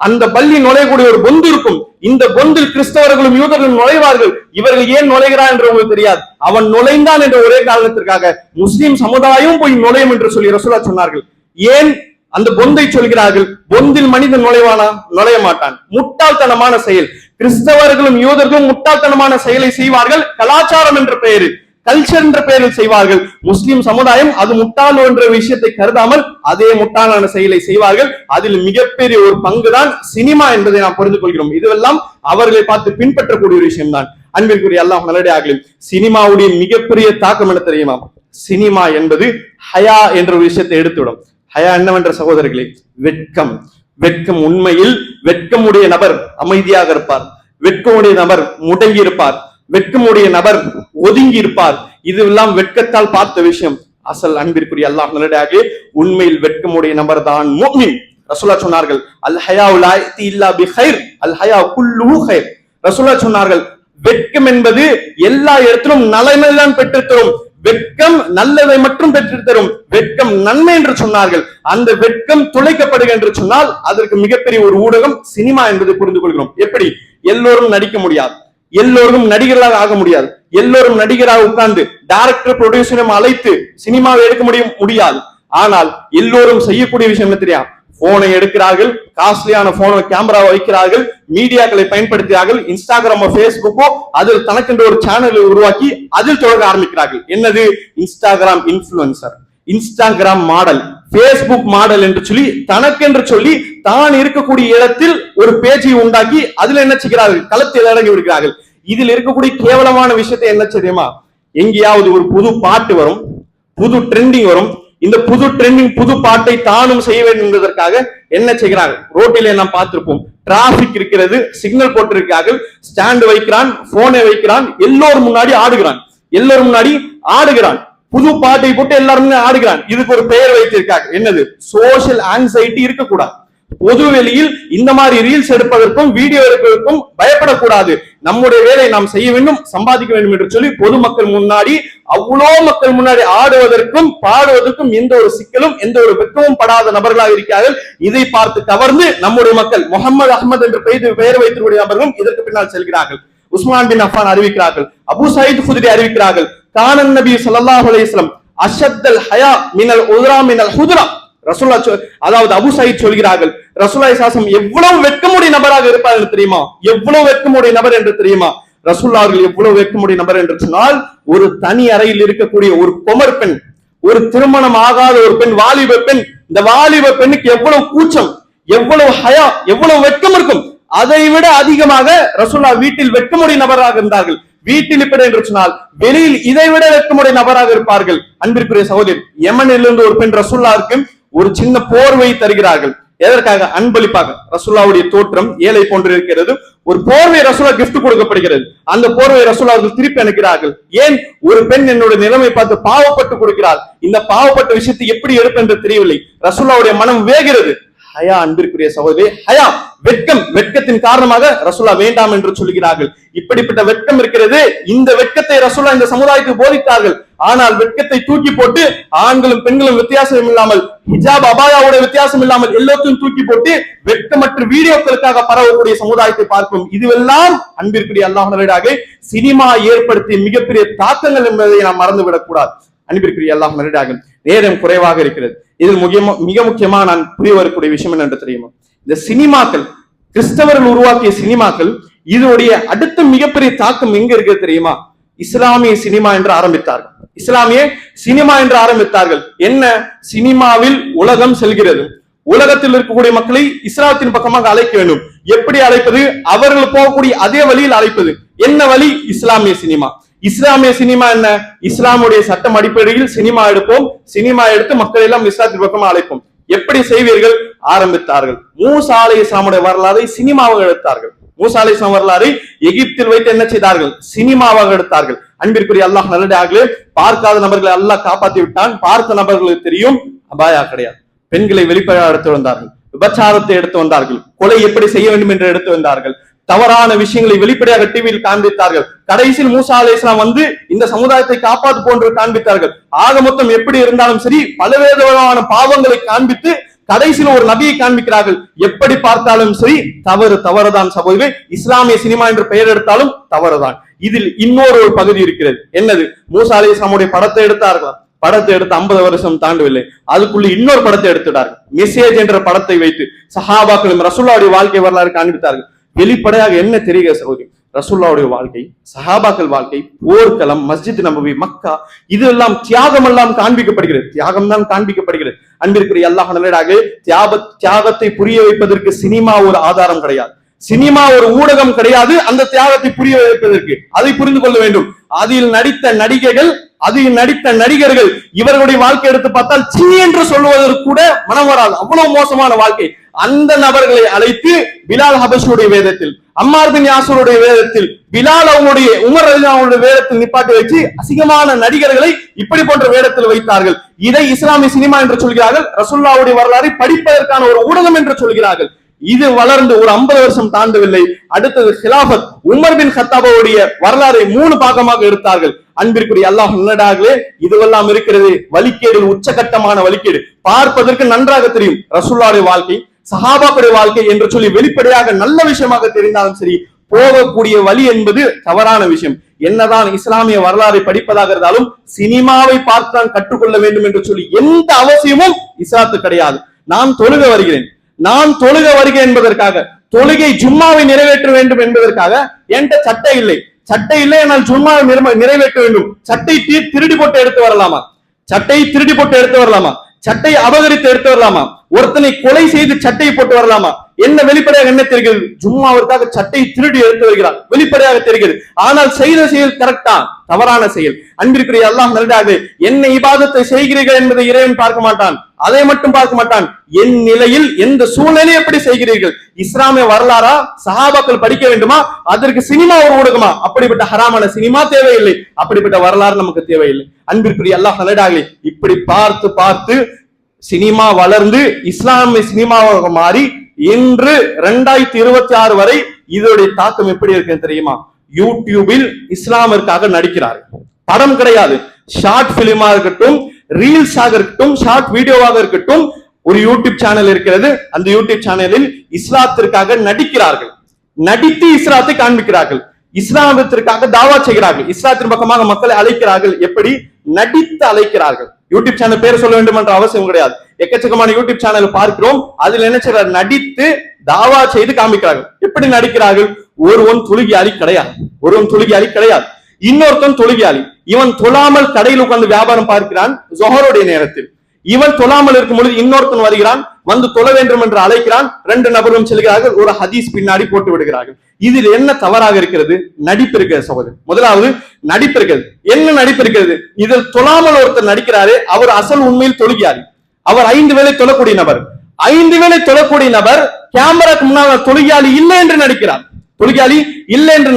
அந்த பள்ளி நுழையக்கூடிய ஒரு பொந்து இருக்கும். இந்த பொந்தில் கிறிஸ்தவர்களும் யூதர்களும் நுழைவார்கள். இவர்கள் ஏன் நுழைகிறார் என்று உங்களுக்கு தெரியாது. அவன் நுழைந்தான் என்ற ஒரே காரணத்திற்காக முஸ்லிம் சமுதாயம் போய் நுழையும் என்று சொல்லி ரசூலுல்லாஹ் சொன்னார்கள். ஏன் அந்த பொந்தை சொல்கிறார்கள்? பொந்தில் மனிதன் நுழைவானா? நுழைய மாட்டான். முட்டாள்தனமான செயல். கிறிஸ்தவர்களும் யூதர்களும் முட்டாள்தனமான செயலை செய்வார்கள். கலாச்சாரம் என்ற பெயரில், கல்ச்சர் என்ற பெயரில் செய்வார்கள். முஸ்லிம் சமுதாயம் அது முட்டாள் என்ற விஷயத்தை கருதாமல் அதே முட்டாளான செயலை செய்வார்கள். அதில் மிகப்பெரிய ஒரு பங்குதான் சினிமா என்பதை நாம் புரிந்து கொள்கிறோம். இதுவெல்லாம் அவர்களை பார்த்து பின்பற்றக்கூடிய ஒரு விஷயம் தான். அன்பிற்குரிய அல்லாஹ் நல்லடியார்களே, சினிமாவுடைய மிகப்பெரிய தாக்கம் என்ன தெரியுமா? சினிமா என்பது ஹயா என்ற ஒரு விஷயத்தை எடுத்துவிடும். ஹயா என்னவென்ற சகோதரர்களே, வெட்கம். வெட்கம், உண்மையில் வெட்கமுடைய நபர் அமைதியாக இருப்பார், வெட்கமுடைய நபர் முடங்கி இருப்பார், வெட்கமுடைய நபர் ஒதுங்கி இருப்பார். இதுவெல்லாம் வெட்கத்தால் பார்த்த விஷயம். அசல் அன்பிற்குரிய அல்லாஹ் நல்லடியார்களே, உண்மையில் வெட்கமுடைய நபர் தான் முஃமின். ரசூலுல்லாஹ் சொன்னார்கள், அல் ஹயாஉ லா யஅதி இல்லா பிகைர், அல் ஹயாஉ குல்லுஹு கைர். ரசூலுல்லாஹ் சொன்னார்கள், வெட்கம் என்பது எல்லா இடத்திலும் நன்மை தான் பெற்றுத் தரும். வெட்கம் நல்லதை மட்டும் பெற்றுத் தரும். வெட்கம் நன்மை என்று சொன்னார்கள். அந்த வெட்கம் துளைக்கப்படுக என்று சொன்னால் அதற்கு மிகப்பெரிய ஒரு ஊடகம் சினிமா என்பதை புரிந்து கொள்கிறோம். எப்படி? எல்லோரும் நடிக்க முடியாது, எல்லோரும் நடிகர்களாக ஆக முடியாது, எல்லோரும் நடிகராக உட்கார்ந்து டைரக்டர் ப்ரொடியூசரும் அழைத்து சினிமாவை எடுக்க முடியாது. ஆனால் எல்லோரும் செய்யக்கூடிய விஷயம் என்ன தெரியும்? போனை எடுக்கிறார்கள், காஸ்ட்லியான போனை கேமராவை வைக்கிறார்கள், மீடியாக்களை பயன்படுத்துகிறார்கள், இன்ஸ்டாகிராமோ பேஸ்புக்கோ அதில் தனக்கென்று ஒரு சேனலை உருவாக்கி அதில் தொடர ஆரம்பிக்கிறார்கள். என்னது? Instagram influencer, Instagram model, Facebook model என்று சொல்லி தனக்கென்று சொல்லி தான் இருக்கக்கூடிய இடத்தில் ஒரு பேஜை உண்டாக்கி அதுல என்ன செய்கிறார்கள்? களத்தில் இறங்கி விடுகிறார்கள். இதில் இருக்கக்கூடிய கேவலமான விஷயத்தை என்ன தெரியுமா? எங்கேயாவது ஒரு புது பாட்டு வரும், புது ட்ரெண்டிங் வரும். இந்த புது ட்ரெண்டிங் புது பாட்டை தானும் செய்ய வேண்டும் என்பதற்காக என்ன செய்கிறார்கள்? ரோட்டிலே நாம் பார்த்திருப்போம், டிராபிக் இருக்கிறது, சிக்னல் போட்டிருக்கிறார்கள், ஸ்டாண்ட் வைக்கிறான், போனை வைக்கிறான், எல்லோரும் முன்னாடி ஆடுகிறான், எல்லோரும் முன்னாடி ஆடுகிறான், புது பாட்டை போட்டு எல்லாருமே ஆடுகிறான். இதுக்கு ஒரு பெயர் வைத்திருக்காங்க. என்னது? சோசியல் ஆங்ஸைட்டி இருக்கக்கூடாது. பொது வெளியில் இந்த மாதிரி ரீல்ஸ் எடுப்பதற்கும் வீடியோ எடுப்பதற்கும் பயப்படக்கூடாது. நம்முடைய வேலை நாம் செய்ய வேண்டும், சம்பாதிக்க வேண்டும் என்று சொல்லி பொதுமக்கள் முன்னாடி, அவ்வளோ மக்கள் முன்னாடி ஆடுவதற்கும் பாடுவதற்கும் எந்த ஒரு சிக்கலும் எந்த ஒரு வெட்கமும் படாத நபர்களாக இருக்கிறார்கள். இதை பார்த்து கவர்ந்து நம்முடைய மக்கள் முகமது அஹ்மத் என்று பெயர் வைத்திருக்கூடிய நபர்களும் இதற்கு பின்னால் செல்கிறார்கள். உஸ்மான் பின் அஃபான் அறிவிக்கிறார்கள், அபு சயீத் குத்ரி அறிவிக்கிறார்கள், கானன் நபி ஸல்லல்லாஹு அலைஹி வஸல்லம் அஷத்தல் ஹயா மினல் உத்ரா மினல் ஹுத்ரா. ரசூலுல்லாஹ் அதாவது அபு சயீத் சொல்கிறார்கள், ரசூலுல்லாஹி ஸல்லல்லாஹு அலைஹி வஸல்லம் எவ்வளவு வெட்கமுடைய நபராக இருப்பார்கள் தெரியுமா? எவ்வளவு வெட்கமுடைய நபர் என்று தெரியுமா? ரசூலுல்லாஹ் அவர்கள் எவ்வளவு வெட்கமுடைய நபர் என்று சொன்னால், ஒரு தனி அறையில் இருக்கக்கூடிய ஒரு குமர் பெண், ஒரு திருமணம் ஆகாத ஒரு பெண், வாலிப பெண், இந்த வாலிப பெண்ணுக்கு எவ்வளவு கூச்சம், எவ்வளவு ஹயா, எவ்வளவு வெட்கம் இருக்கும். அதை விட அதிகமாக ரசூலுல்லாஹ் வீட்டில் வெட்கமுடைய நபராக இருந்தார்கள். வீட்டில் இப்படி என்று சொன்னால் வெளியில் இதை விட வெட்கமுடைய நபராக இருப்பார்கள். அன்பிற்குரிய சகோதரி, யமனிலிருந்து ஒரு பெண் ரசூலுல்லாஹ்வுக்கு ஒரு சின்ன போர்வை தருகிறார்கள். எதற்காக? அன்பளிப்பாக. ரசூலுல்லாஹ்வுடைய தோற்றம் ஏழை போன்று இருக்கிறது. ஒரு போர்வை ரசூலுல்லாஹ் கிஃப்ட் கொடுக்கப்படுகிறது. அந்த போர்வை ரசூலுல்லாஹ் திருப்பி அனுப்புகிறார்கள். ஏன்? ஒரு பெண் என்னுடைய நிலைமை பார்த்து பாவப்பட்டு கொடுக்கிறாள், இந்த பாவப்பட்ட விஷயத்தை எப்படி எடுப்பேன் என்று தெரியவில்லை. ரசூலுல்லாஹ்வுடைய மனம் வேகிறது. ஹயா, அன்பிற்குரிய சகோதரி, ஹயா, வெட்கம். வெட்கத்தின் காரணமாக ரசூலுல்லாஹ் வேண்டாம் என்று சொல்கிறார்கள். இப்படிப்பட்ட வெட்கம் இருக்கிறது. இந்த வெட்கத்தை ரசூலுல்லாஹ் இந்த சமுதாயத்துக்கு போதித்தார்கள். ஆனால் வெட்கத்தை தூக்கி போட்டு ஆண்களும் பெண்களும் வித்தியாசம் இல்லாமல், ஹிஜாப் அபாயாவோட வித்தியாசம் இல்லாமல் எல்லாத்தையும் தூக்கி போட்டு வெட்கமற்ற வீடியோக்களுக்காக பரவக்கூடிய சமுதாயத்தை பார்க்கும். இதுவெல்லாம் அன்பிற்குரிய அல்லாஹ் நல்லடியார்களே, சினிமா ஏற்படுத்திய மிகப்பெரிய தாக்கங்கள் என்பதை நாம் மறந்துவிடக் கூடாது. அன்பிற்குரிய அல்லாஹ் நல்லடியார்களே, நேரம் குறைவாக இருக்கிறது. இதில் மிக முக்கியமா நான் புரிய வரக்கூடிய விஷயம் என்ன என்று தெரியுமா? இந்த சினிமாக்கள், கிறிஸ்தவர்கள் உருவாக்கிய சினிமாக்கள், இதனுடைய அடுத்த மிகப்பெரிய தாக்கம் எங்க இருக்கு தெரியுமா? இஸ்லாமிய சினிமா என்று ஆரம்பித்தார்கள். இஸ்லாமிய சினிமா என்று ஆரம்பித்தார்கள். என்ன? சினிமாவில் உலகம் செல்கிறது, உலகத்தில் இருக்கக்கூடிய மக்களை இஸ்லாத்தின் பக்கமாக அழைக்க வேண்டும். எப்படி அழைப்பது? அவர்கள் போகக்கூடிய அதே வழியில் அழைப்பது. என்ன வழி? இஸ்லாமிய சினிமா. இஸ்லாமிய சினிமா என்ன? இஸ்லாமுடைய சட்டம் அடிப்படையில் சினிமா எடுப்போம், சினிமா எடுத்து மக்கள் எல்லாம் இஸ்லாத்தின் பக்கமாக அழைப்போம். எப்படி செய்வீர்கள்? ஆரம்பித்தார்கள். மூசா அலைஹிஸ்ஸலாமுடைய வரலாறை சினிமாவாக எடுத்தார்கள். மூசா அலைஹிஸ்ஸலாம் வரலாறை எகிப்தில் வைத்து என்ன செய்தார்கள்? சினிமாவாக எடுத்தார்கள். அன்பிற்குரிய அல்லாஹ் நல்லடியார்களே, பார்க்காத நபர்களை அல்லாஹ் காப்பாற்றி விட்டான். பார்த்த நபர்களுக்கு தெரியும் அபாயா கிடையாது. பெண்களை வெளிப்படையாக எடுத்து வந்தார்கள், விபச்சாரத்தை எடுத்து வந்தார்கள், கொலை எப்படி செய்ய வேண்டும் என்று எடுத்து வந்தார்கள், தவறான விஷயங்களை வெளிப்படையாக டிவியில் காண்பித்தார்கள். கடைசியில் மூசா அலைஹிஸ்ஸலாம் வந்து இந்த சமுதாயத்தை காப்பாற்று போன்று காண்பித்தார்கள். ஆக மொத்தம் எப்படி இருந்தாலும் சரி, பலவிதமான பாவங்களை காண்பித்து கடைசியில் ஒரு நபியை காண்பிக்கிறார்கள். எப்படி பார்த்தாலும் சரி தவறுதான் சகோதரி. இஸ்லாமிய சினிமா என்று பெயர் எடுத்தாலும் தவறுதான். இதில் இன்னொரு பகுதி இருக்கிறது. என்னது? மூசா அலைஹிஸ்ஸலாமுடைய படத்தை எடுத்தார்கள். படத்தை எடுத்து 50 வருஷம் தாண்டவில்லை, அதுக்குள்ள இன்னொரு படத்தை எடுத்துட்டார்கள். மெசேஜ் என்ற படத்தை வைத்து சஹாபாக்களும் ரசூலுல்லாஹ்வுடைய வாழ்க்கை வரலாறு காண்பித்தார்கள். வெளிப்படையாக என்ன தெரியுங்க சகோதரி? ரசூலுல்லாஹ்வுடைய வாழ்க்கை, சஹாபாக்கள் வாழ்க்கை, போர்க்களம், மஸ்ஜித் நபவி, மக்கா, இதெல்லாம் தியாகம் எல்லாம் காண்பிக்கப்படுகிறது. தியாகம் தான் காண்பிக்கப்படுகிறது. அன்பிற்குரிய அல்லாஹ் நல்லடியார்களே, தியாகத்தை புரிய வைப்பதற்கு சினிமா ஒரு ஆதாரம் கிடையாது, சினிமா ஒரு ஊடகம் கிடையாது. அந்த தியாகத்தை புரிய வைப்பதற்கு அதை புரிந்து கொள்ள வேண்டும். அதில் நடித்த நடிகைகள், அதில் நடித்த நடிகர்கள், இவர்களுடைய வாழ்க்கை எடுத்து பார்த்தால் சீ என்று சொல்லுவதற்கு கூட மனம் வராது. அவ்வளவு மோசமான வாழ்க்கை. அந்த நபர்களை அழைத்து பிலால் ஹபஷுடைய வேதத்தில், அம்மார் பின் யாசருடைய வேதத்தில் பிலால் அவங்களுடைய உமர் ரலியல்லாஹு அவங்களுடைய வேடத்தில் நிப்பாட்டி வச்சு அசிங்கமான நடிகர்களை இப்படி போன்ற வேடத்தில் வைத்தார்கள். இதை இஸ்லாமிய சினிமா என்று சொல்கிறார்கள். ரசூலுல்லாஹ்வுடைய வரலாறை படிப்பதற்கான ஒரு ஊடகம் என்று சொல்கிறார்கள். இது வளர்ந்து ஒரு 50 வருஷம் தாண்டவில்லை. அடுத்தது ஹிலாஃபத் உமர் பின் கத்தாபுடைய வரலாறை 3 பாகமாக எடுத்தார்கள். அன்பிற்குரிய அல்லாஹ் நல்லடியார்களே, இதுவெல்லாம் இருக்கிறது வழிகேடு, உச்சகட்டமான வழிகேடு. பார்ப்பதற்கு நன்றாக தெரியும் ரசூலுல்லாஹ்வுடைய வாழ்க்கை, சஹாபாக்களுடைய வாழ்க்கை என்று சொல்லி வெளிப்படையாக நல்ல விஷயமாக தெரிந்தாலும் சரி, போகக்கூடிய வழி என்பது தவறான விஷயம். என்னதான் இஸ்லாமிய வரலாறை படிப்பதாக இருந்தாலும் சினிமாவை பார்த்தான் கற்றுக்கொள்ள வேண்டும் என்று சொல்லி எந்த அவசியமும் இஸ்லாத்து கிடையாது. நான் தொழுக வருகிறேன் என்பதற்காக, தொழுகை ஜும்மாவை நிறைவேற்ற வேண்டும் என்பதற்காக என்கிட்ட சட்டை இல்லை, என்னால் ஜும்மாவை நிறைவேற்ற வேண்டும். சட்டை திருடி போட்டு எடுத்து வரலாமா? சட்டை அபகரித்து எடுத்து வரலாமா? ஒருத்தனை கொலை செய்து சட்டையை போட்டு வரலாமா? என்ன வெளிப்படையாக என்ன தெரிகிறது? ஜும்மாவிற்காக சட்டை திருடி எடுத்து வருகிறார், வெளிப்படையாக தெரிகிறது. ஆனால் செய்த செயல் கரெக்டா? தவறான செயல். அன்பிற்குரிய அல்லாஹ் நல்லதாக என்ன இபாதத்தை செய்கிறீர்கள் என்பதை இறைவன் பார்க்க மாட்டான், அதை மட்டும் பார்க்க மாட்டான். என் நிலையில் எந்த சூழ்நிலை எப்படி செய்கிறீர்கள்? இஸ்லாமிய வரலாறா சஹாபாக்கள் படிக்க வேண்டுமா? அதற்கு சினிமா ஒரு ஊடகமா? அப்படிப்பட்ட ஹராமான சினிமா தேவையில்லை, அப்படிப்பட்ட வரலாறு நமக்கு தேவையில்லை. அன்பிற்குரிய அல்லாஹ் நல்லதாக இப்படி பார்த்து சினிமா வளர்ந்து இஸ்லாமிய சினிமாவாக மாறி இன்று 2026 வரை இதோடைய தாக்கம் எப்படி இருக்குன்னு தெரியுமா? யூடியூபில் இஸ்லாமிற்காக நடிக்கிறார்கள். படம் கிடையாது, ஷார்ட் பிலிமா இருக்கட்டும், ரீல்ஸாக இருக்கட்டும், ஷார்ட் வீடியோவாக இருக்கட்டும், ஒரு யூடியூப் சேனல் இருக்கிறது. அந்த யூடியூப் சேனலில் இஸ்லாத்திற்காக நடிக்கிறார்கள், நடித்து இஸ்லாத்தை காண்பிக்கிறார்கள், இஸ்லாமத்திற்காக தாவா செய்கிறார்கள், இஸ்லாத்தின் பக்கமாக மக்களை அழைக்கிறார்கள். எப்படி? நடித்து அழைக்கிறார்கள். யூடியூப் சேனல் பேர் சொல்ல வேண்டும் என்ற அவசியம் கிடையாது. எக்கச்சக்கமான யூடியூப் சேனல் பார்க்கிறோம். அதில் என்ன செய்யறாரு? நடித்து தாவா செய்து காமிக்கிறார்கள். எப்படி நடிக்கிறார்கள்? ஒருவன் தொழுகையாளி கிடையாது, இன்னொருத்தன் தொழுகையாளி. இவன் தொழாமல் கடையில் உட்கார்ந்து வியாபாரம் பார்க்கிறான் ஜொஹருடைய நேரத்தில். இவன் தொழாமல் இருக்கும் பொழுது இன்னொருத்தன் வருகிறான், வந்து தொழ வேண்டும் என்று அழைக்கிறான். 2 நபரும் செல்கிறார்கள், ஒரு ஹதீஸ் பின்னாடி போட்டு விடுகிறார்கள். இதில் என்ன தவறாக இருக்கிறது? நடிப்பு இருக்கிறது சகோதரர். முதலாவது நடிப்பு இருக்கிறது. என்ன நடிப்பு இருக்கிறது? இதில் தொழாமல் ஒருத்தர் நடிக்கிறாரு, அவர் அசல் உண்மையில் தொழுகையாளி, அவர் 5 வேளை தொழக்கூடிய நபர். 5 வேளை தொழக்கூடிய நபர் கேமராக்கு முன்னால் தொழுகையாளி இல்லை என்று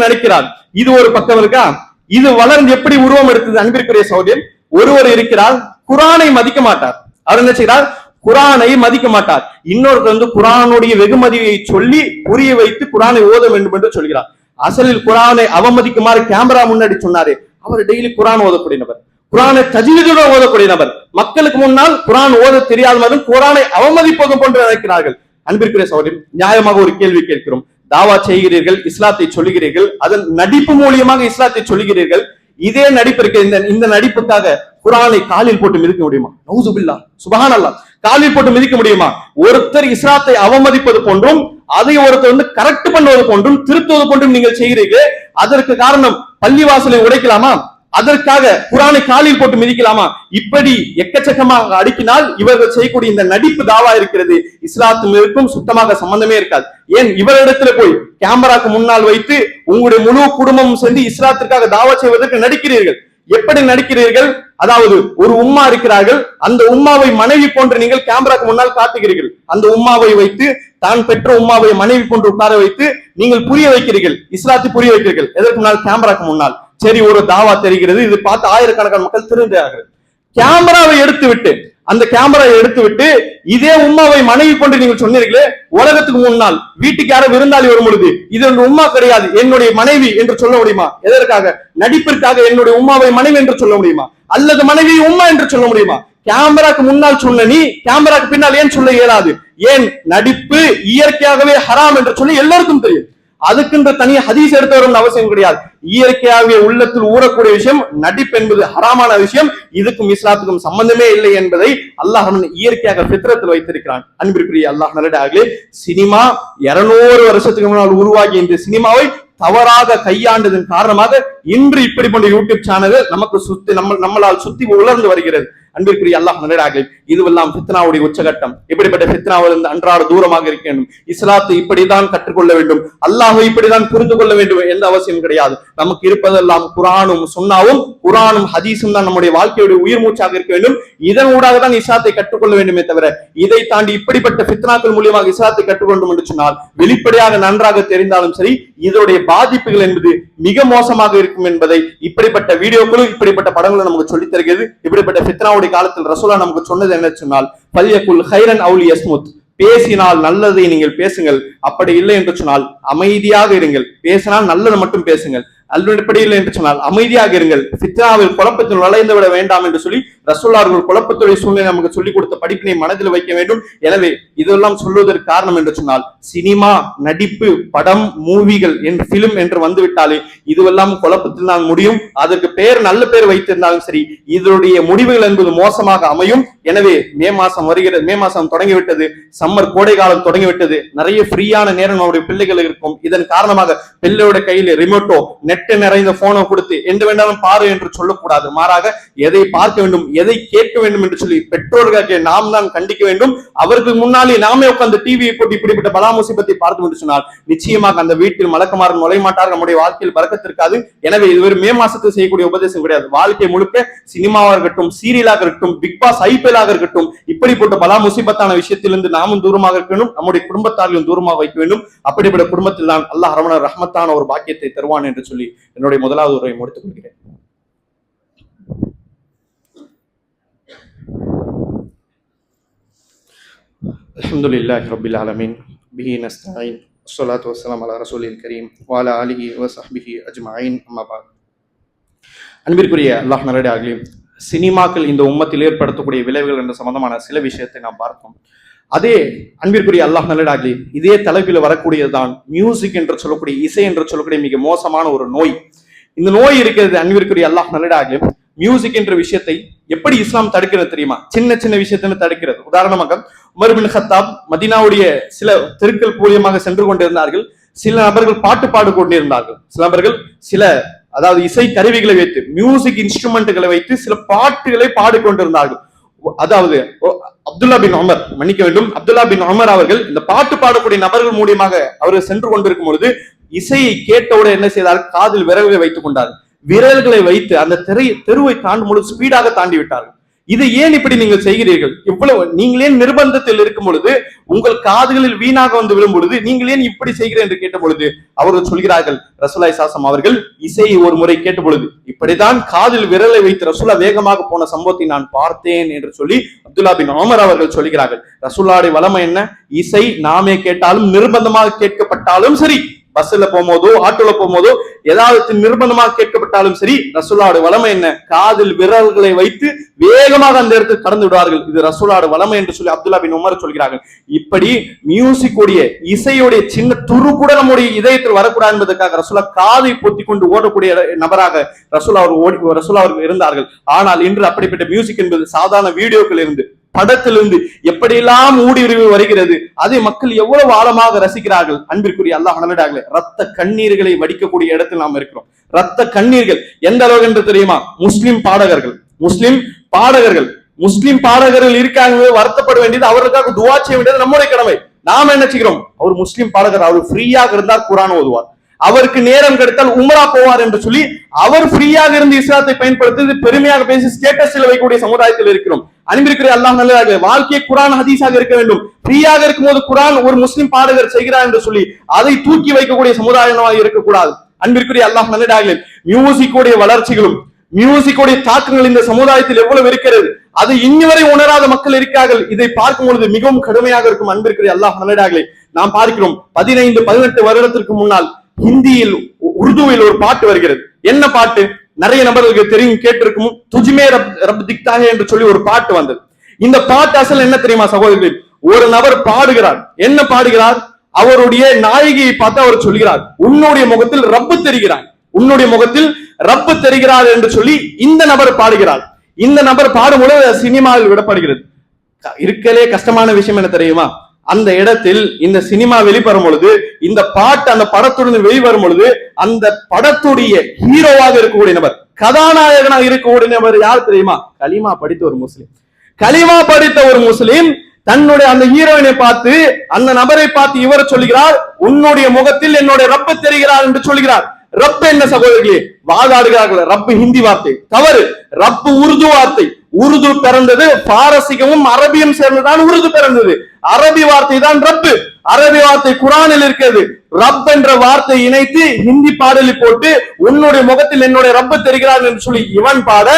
நடிக்கிறார். இது ஒரு பக்கம் இருக்கா? இது வளர்ந்து எப்படி உருவம் எடுத்தது? அன்பிற்குரிய சகோதரர், ஒருவர் இருக்கிறார், குரானை மதிக்க மாட்டார். அவர் என்ன செய்கிறார்? குரானை மதிக்க மாட்டார். இன்னொருத்தர் வந்து குரானுடைய வெகுமதியை சொல்லி புரிய வைத்து குரானை ஓத வேண்டும் என்று சொல்கிறார். அசலில் குரானை அவமதிக்குமாறு கேமரா முன்னாடி சொன்னாரு. அவர் டெய்லி குரான் ஓதக்கூடிய நபர், குரானை தஜ்வீதுடன் ஓதக்கூடிய நபர். மக்களுக்கு முன்னால் குரான் ஓத தெரியாத மாதிரி குரானை அவமதிப்பதும் போன்று நினைக்கிறார்கள். அன்பிற்குரிய சகோதரர், நியாயமாக ஒரு கேள்வி கேட்கிறோம். தாவா செய்கிறீர்கள், இஸ்லாத்தை சொல்லுகிறீர்கள், அதன் நடிப்பு மூலியமாக இஸ்லாத்தை சொல்லுகிறீர்கள். இதே நடிப்பு இருக்க இந்த நடிப்புக்காக குரானை காலில் போட்டு மிதிக்க முடியுமா? நவுசுபில்லாஹ், சுப்ஹானல்லாஹ், காலில் போட்டு மிதிக்க முடியுமா? ஒருத்தர் இஸ்லாத்தை அவமதிப்பது போன்றும் அதை ஒருத்தர் வந்து கரெக்ட் பண்ணுவது போன்றும் திருத்துவது போன்றும் நீங்கள் செய்கிறீர்கள். அதற்கு காரணம் பள்ளிவாசலை உடைக்கலாமா? அதற்காக குரானை காலில் போட்டு மிதிக்கலாமா? இப்படி எக்கச்சக்கமாக அடுக்கினால் இவர்கள் செய்யக்கூடிய இந்த நடிப்பு தாவா இருக்கிறது இஸ்லாத்தும் இருக்கும் சுத்தமாக சம்பந்தமே இருக்காது. ஏன் இவரிடத்துல போய் கேமராக்கு முன்னால் வைத்து உங்களுடைய முழு குடும்பமும் சேர்ந்து இஸ்லாத்திற்காக தாவா செய்வதற்கு நடிக்கிறீர்கள். எப்படி நடிக்கிறீர்கள்? அதாவது ஒரு உம்மா இருக்கிறார்கள், அந்த உம்மாவை மனைவி போன்று நீங்கள் கேமராக்கு முன்னால் காட்டுகிறீர்கள். அந்த உம்மாவை வைத்து தான் பெற்ற உம்மாவை மனைவி போன்று உட்கார வைத்து நீங்கள் புரிய வைக்கிறீர்கள், இஸ்லாத்தை புரிய வைக்கிறீர்கள். எதற்கு முன்னால்? கேமராக்கு முன்னால். சரி, ஒரு தாவா தெரிகிறது, இது பார்த்து ஆயிரக்கணக்கான மக்கள் திருந்தார்கள். கேமராவை எடுத்துவிட்டு இதே உம்மாவை மனைவி கொண்டு நீங்கள் சொன்னீர்களே, உலகத்துக்கு முன்னால் வீட்டுக்கு யாரும் விருந்தாளி வரும் பொழுது இது ஒரு உம்மா கிடையாது, என்னுடைய மனைவி என்று சொல்ல முடியுமா? எதற்காக? நடிப்பிற்காக என்னுடைய உம்மாவை மனைவி என்று சொல்ல முடியுமா? அல்லது மனைவி உம்மா என்று சொல்ல முடியுமா? கேமராக்கு முன்னால் சொன்ன நீ கேமராக்கு பின்னால் ஏன் சொல்ல இயலாது? ஏன்? நடிப்பு இயற்கையாகவே ஹராம் என்று சொல்லி எல்லாருக்கும் தெரியும். அதுக்குன்ற தனியா ஹதீஸ் எடுத்து வரும் அவசியம் கிடையாது. இயற்கையாகவே உள்ளத்தில் ஊறக்கூடிய விஷயம் நடிப்பு என்பது ஹராமான விஷயம். இதுக்கும் இஸ்லாத்துக்கும் சம்பந்தமே இல்லை என்பதை அல்லாஹ் இயற்கையாக பித்ரத்தில் வைத்திருக்கிறான். அன்பிற்குரிய அல்லாஹ் நல்லடியார்களே, சினிமா 200 வருஷத்துக்கு முன்னால் உருவாகிய இந்த சினிமாவை தவறாக கையாண்டதன் காரணமாக இன்று இப்படி போன்ற யூடியூப் சேனல்கள் நமக்கு நம்மளால் சுத்தி உலர்ந்து வருகிறது. அன்பிற்குரிய அல்லாஹ் நல்லடியார்களே, இதுவெல்லாம் ஃபித்னாவுடைய உச்சகட்டம். இப்படிப்பட்ட ஃபித்னாவிலிருந்து அன்றாட தூரமாக இருக்க வேண்டும். இஸ்லாத்தை இப்படிதான் கற்றுக்கொள்ள வேண்டும், அல்லாஹை இப்படிதான் புரிந்து கொள்ள வேண்டும் எந்த அவசியம் கிடையாது. நமக்கு இருப்பதெல்லாம் குரானும் சுன்னாவும், குரானும் ஹதீஸும் தான் நம்முடைய வாழ்க்கையுடைய உயிர் மூச்சாக இருக்க வேண்டும். இதன் ஊடாக தான் இஸ்லாத்தை கற்றுக்கொள்ள வேண்டுமே தவிர இதை தாண்டி இப்படிப்பட்ட ஃபித்னாக்கள் மூலியமாக இஸ்லாத்தை கற்றுக்கொண்டும் என்று சொன்னால் வெளிப்படையாக நன்றாக தெரிந்தாலும் சரி இதனுடைய பாதிப்புகள் என்பது மிக மோசமாக இருக்கும் என்பதை இப்படிப்பட்ட வீடியோக்களும் இப்படிப்பட்ட படங்களும் நமக்கு சொல்லித் தருகிறது. இப்படிப்பட்ட ஃபித்னாவுடைய காலத்தில் ரசூலா நமக்கு சொன்னது என்ன சொன்னால், பல்யகுல் ஹைரன் அவுல் யஸ்முத், பேசினால் நல்லதை நீங்கள் பேசுங்கள், அப்படி இல்லை என்று சொன்னால் அமைதியாக இருங்கள். பேசினால் நல்லதை மட்டும் பேசுங்கள், அல்லபடி இல்லை என்று சொன்னால் அமைதியாக இருங்கள். ஃபித்னாவில் குழப்பத்தில் நுழைந்து விட வேண்டாம் என்று சொல்லி ரசூலுல்லாஹ் குழப்பத்துடைய சூழ்நிலை நமக்கு சொல்லிக் கொடுத்த படிப்பினை மனதில் வைக்க வேண்டும். எனவே இதெல்லாம் சொல்வதற்கு காரணம் என்று சொன்னால், சினிமா, நடிப்பு, படம், மூவிகள் என்று பிலிம் என்று வந்துவிட்டாலே இதுவெல்லாம் குழப்பத்தில் தான் முடியும். அதற்கு பேர் நல்ல பேர் வைத்திருந்தாலும் சரி, இதனுடைய முடிவுகள் என்பது மோசமாக அமையும். எனவே மே மாசம் வருகிறது, மே மாசம் தொடங்கிவிட்டது, சம்மர் கோடை காலம் தொடங்கிவிட்டது, நிறைய ஃப்ரீயான நேரம் நம்முடைய பிள்ளைகள் இருக்கும். இதன் காரணமாக பிள்ளையோட கையில் ரிமோட்டோ, நெட் நிறைந்த போனை கொடுத்து எந்த வேண்டாலும் பாரு என்று சொல்லக்கூடாது. மாறாக எதை பார்க்க வேண்டும், எதை கேட்க வேண்டும் என்று சொல்லி பெற்றோர்களுக்கு நாம் தான் கண்டிக்க வேண்டும். அவருக்கு முன்னாலே நாமே உட்கார்ந்து டிவியை போட்டு இப்படிப்பட்ட பலா முசீபத்தை பார்த்து என்று சொன்னால் நிச்சயமாக அந்த வீட்டில் மலக்குமார் நுழைய மாட்டார், நம்முடைய வாழ்க்கையில் பறக்கத்திருக்காது. எனவே இது ஒரு மே மாசத்துக்கு செய்யக்கூடிய உபதேசம் கிடையாது. வாழ்க்கை முழுக்க சினிமாவாக இருக்கட்டும், சீரியலாக இருக்கட்டும், பிக் பாஸ், IPL ஆக இருக்கட்டும், இப்படிப்பட்ட பலா முசீபத்தான விஷயத்திலிருந்து நாமும் தூரமாக இருக்க வேண்டும், நம்முடைய குடும்பத்தார்களும் தூரமாக வைக்க வேண்டும். அப்படிப்பட்ட குடும்பத்தில் தான் அல்லாஹ் ரஹ்மத்தான ஒரு பாக்கியத்தை தருவான் என்று சொல்லி என்னுடைய முதலாவது உரையை முடித்துக் கொள்கிறேன். அல்ஹம்துலில்லாஹி ரப்பில் ஆலமீன், பிஹி நஸ்தஈன், வஸ்ஸலாத்து வஸ்ஸலாமு அலா ரசூலில் கரீம் வ அலா ஆலிஹி வ ஸஹ்பிஹி அஜ்மஈன், அம்மா பஅத். அன்பிற்குரிய அல்லாஹ் நல்லடியார்களே, சினிமாக்கள் இந்த உம்மத்தில் ஏற்படுத்தக்கூடிய விளைவுகள் என்ற சம்பந்தமான சில விஷயத்தை நாம் பார்த்தோம். அதே அன்பிற்குரிய அல்லாஹ் நல்லடியார்களே, இதே தலைப்பில் வரக்கூடியதுதான் மியூசிக் என்று சொல்லக்கூடிய, இசை என்று சொல்லக்கூடிய மிக மோசமான ஒரு நோய். இந்த நோய் இருக்கிறது அன்பிற்குரிய அல்லாஹ் நல்லடியார்களே. மியூசிக் என்ற விஷயத்தை எப்படி இஸ்லாம் தடுக்கிறது தெரியுமா? சின்ன சின்ன விஷயத்தை தடுக்கிறது. உதாரணமாக உமர் பின் கத்தாப் மதீனாவுடைய சில தெருக்கள் மூலியமாக சென்று கொண்டிருந்தார்கள். சில நபர்கள் பாட்டு பாடு கொண்டிருந்தார்கள். சில நபர்கள் சில அதாவது இசை கருவிகளை வைத்து, மியூசிக் இன்ஸ்ட்ருமெண்ட்களை வைத்து சில பாட்டுகளை பாடிக்கொண்டிருந்தார்கள். அதாவது அப்துல்லா பின் உமர், மன்னிக்க வேண்டும், அப்துல்லா பின் உமர் அவர்கள் இந்த பாட்டு பாடக்கூடிய நபர்கள் மூலியமாக அவர்கள் சென்று கொண்டிருக்கும் பொழுது இசையை கேட்டவுடன் என்ன செய்தார்கள்? காதில் விரல்களை வைத்துக் கொண்டார்கள். விரல்களை வைத்து அந்த தெருவை தாண்டும் பொழுது ஸ்பீடாக தாண்டி விட்டார்கள். இதை ஏன் இப்படி நீங்கள் செய்கிறீர்கள்? இவ்வளவு நீங்களே நிர்பந்தத்தில் இருக்கும் பொழுது, உங்கள் காதுகளில் வீணாக வந்து விழும் பொழுது நீங்கள் ஏன் இப்படி செய்கிறேன் என்று கேட்ட பொழுது அவர்கள் சொல்கிறார்கள், ரசூலுல்லாஹி ஸல்லல்லாஹு அவர்கள் இசையை ஒரு முறை கேட்ட பொழுது இப்படித்தான் காதில் விரலை வைத்து ரசூலா வேகமாக போன சம்பவத்தை நான் பார்த்தேன் என்று சொல்லி அப்துல்லா பின் உமர் அவர்கள் சொல்கிறார்கள். ரசூலுல்லாஹ்வுடைய வளமை என்ன? இசை நாமே கேட்டாலும், நிர்பந்தமாக கேட்கப்பட்டாலும் சரி, பஸ்ல போகும்போதோ ஆட்டோல போகும்போதோ ஏதாவது நிர்பந்தமாக கேட்கப்பட்டாலும் சரி, ரசூலுல்லாஹ்வுடைய வளமை என்ன? காதில் விரல்களை வைத்து வேகமாக அந்த இடத்துக்கு கடந்து விடுவார்கள். இது ரசூலுல்லாஹ்வுடைய வளமை என்று சொல்லி அப்துல்லா பின் உமர் சொல்கிறார்கள். இப்படி மியூசிக் உடைய, இசையுடைய சின்ன துரு கூட நம்முடைய இதயத்தில் வரக்கூடாது என்பதற்காக ரசூலுல்லாஹ் காதை பொத்தி கொண்டு ஓடக்கூடிய நபராக ரசூலுல்லாஹ் அவர்கள் இருந்தார்கள். ஆனால் இன்று அப்படிப்பட்ட மியூசிக் என்பது சாதாரண வீடியோக்கள் இருந்து, படத்திலிருந்து எப்படியெல்லாம் ஊடுருவி வருகிறது. அதை மக்கள் எவ்வளவு ஆழமாக ரசிக்கிறார்கள். அன்பிற்குரிய அல்லாஹ் நல்லடியார்களே, ரத்த கண்ணீர்களை வடிக்கக்கூடிய இடத்தில் நாம் இருக்கிறோம். ரத்த கண்ணீர்கள் எந்த அளவுக்கு என்று தெரியுமா? முஸ்லிம் பாடகர்கள் இருக்காங்க, வருத்தப்பட வேண்டியது, அவர்களுக்காக துஆ செய்ய வேண்டியது நம்முடைய கடமை. நாம என்ன செய்கிறோம்? அவர் முஸ்லிம் பாடகர், அவர் ஃப்ரீயாக இருந்தால் குர்ஆன் ஓதுவார், அவருக்கு நேரம் கிடைத்தால் உம்ரா போவார் என்று சொல்லி அவர் ஃப்ரீயாக இருந்து இஸ்லாத்தை பயன்படுத்தி பெருமையாக பேசி ஸ்டேட்டஸில் வைக்கக்கூடிய சமுதாயத்தில் இருக்கிறோம். அன்பிற்குரிய அல்லாஹ் நல்லடியார்களே, வாழ்க்கையை குர்ஆன் ஹதீஸாக இருக்க வேண்டும். ஃப்ரீயாக இருக்கும்போது குர்ஆன் ஒரு முஸ்லிம் பாடகர் செய்கிறார் என்று சொல்லி அதை தூக்கி வைக்கக்கூடிய சமுதாயமாக இருக்கக்கூடாது. அன்பிற்குரிய அல்லாஹ் நல்லடியார்களே, மியூசிக்குடைய வளர்ச்சிகளும் மியூசிக்குடைய தாக்கங்கள் இந்த சமுதாயத்தில் எவ்வளவு இருக்கிறது, அது இன்னி வரை உணராத மக்கள் இருக்கிறார்கள். இதை பார்க்கும் பொழுது மிகவும் கடுமையாக இருக்கும். அன்பிற்குரிய அல்லாஹ் நல்லடியார்களே, நாம் பார்க்கிறோம் 15-18 வருடத்திற்கு முன்னால் ஹிந்தியில், உருதுவில் ஒரு பாட்டு வருகிறது. என்ன பாட்டு? நிறைய நபர்களுக்கு தெரியும், கேட்டிருக்கும். துஜ்மே ரப் திக்தா ஹை என்று சொல்லி ஒரு பாட்டு வந்தது. இந்த பாட்டு அசல் என்ன தெரியுமா சகோதரர்களே? ஒரு நபர் பாடுகிறார். என்ன பாடுகிறார்? அவருடைய நாயகியை பார்த்து அவர் சொல்கிறார், உன்னுடைய முகத்தில் ரப்பு தெரிகிறார், உன்னுடைய முகத்தில் ரப்பு தெரிகிறார் என்று சொல்லி இந்த நபர் பாடுகிறார். இந்த நபர் பாடும்பொழுது சினிமாவில் விடப்படுகிறது. இருக்கலே கஷ்டமான விஷயம் என்ன தெரியுமா? அந்த இடத்தில் இந்த சினிமா வெளிவரும் பொழுது, இந்த பாட்டு அந்த படத்துடன் வெளிவரும் பொழுது, அந்த படத்துடைய ஹீரோவாக இருக்கக்கூடிய நபர், கதாநாயகனாக இருக்கக்கூடிய நபர் யார் தெரியுமா? கலிமா படித்த ஒரு முஸ்லிம். கலிமா படித்த ஒரு முஸ்லிம் தன்னுடைய அந்த ஹீரோயினை பார்த்து, அந்த நபரை பார்த்து இவர் சொல்கிறார், உன்னுடைய முகத்தில் என்னுடைய ரப்பு தெரிகிறார் என்று சொல்கிறார். ரப் என்ன சகோதரர்களே? வாதாடுகிறார்கள். ரப்பு ஹிந்தி வார்த்தை, தவறு. ரப்பு உருது வார்த்தை. உருது பிறந்தது, பாரசீகமும் அரபியும் சேர்ந்துதான் உருது பிறந்தது. அரபி வார்த்தை தான் ரப்பு. அரபி வார்த்தை குரானில் இருக்கிறது. ரப் என்ற வார்த்தை இணைத்து ஹிந்தி பாடலில் போட்டு உன்னுடைய முகத்தில் என்னுடைய ரப்பு தெரிகிறார் என்று சொல்லி இவன் பாட,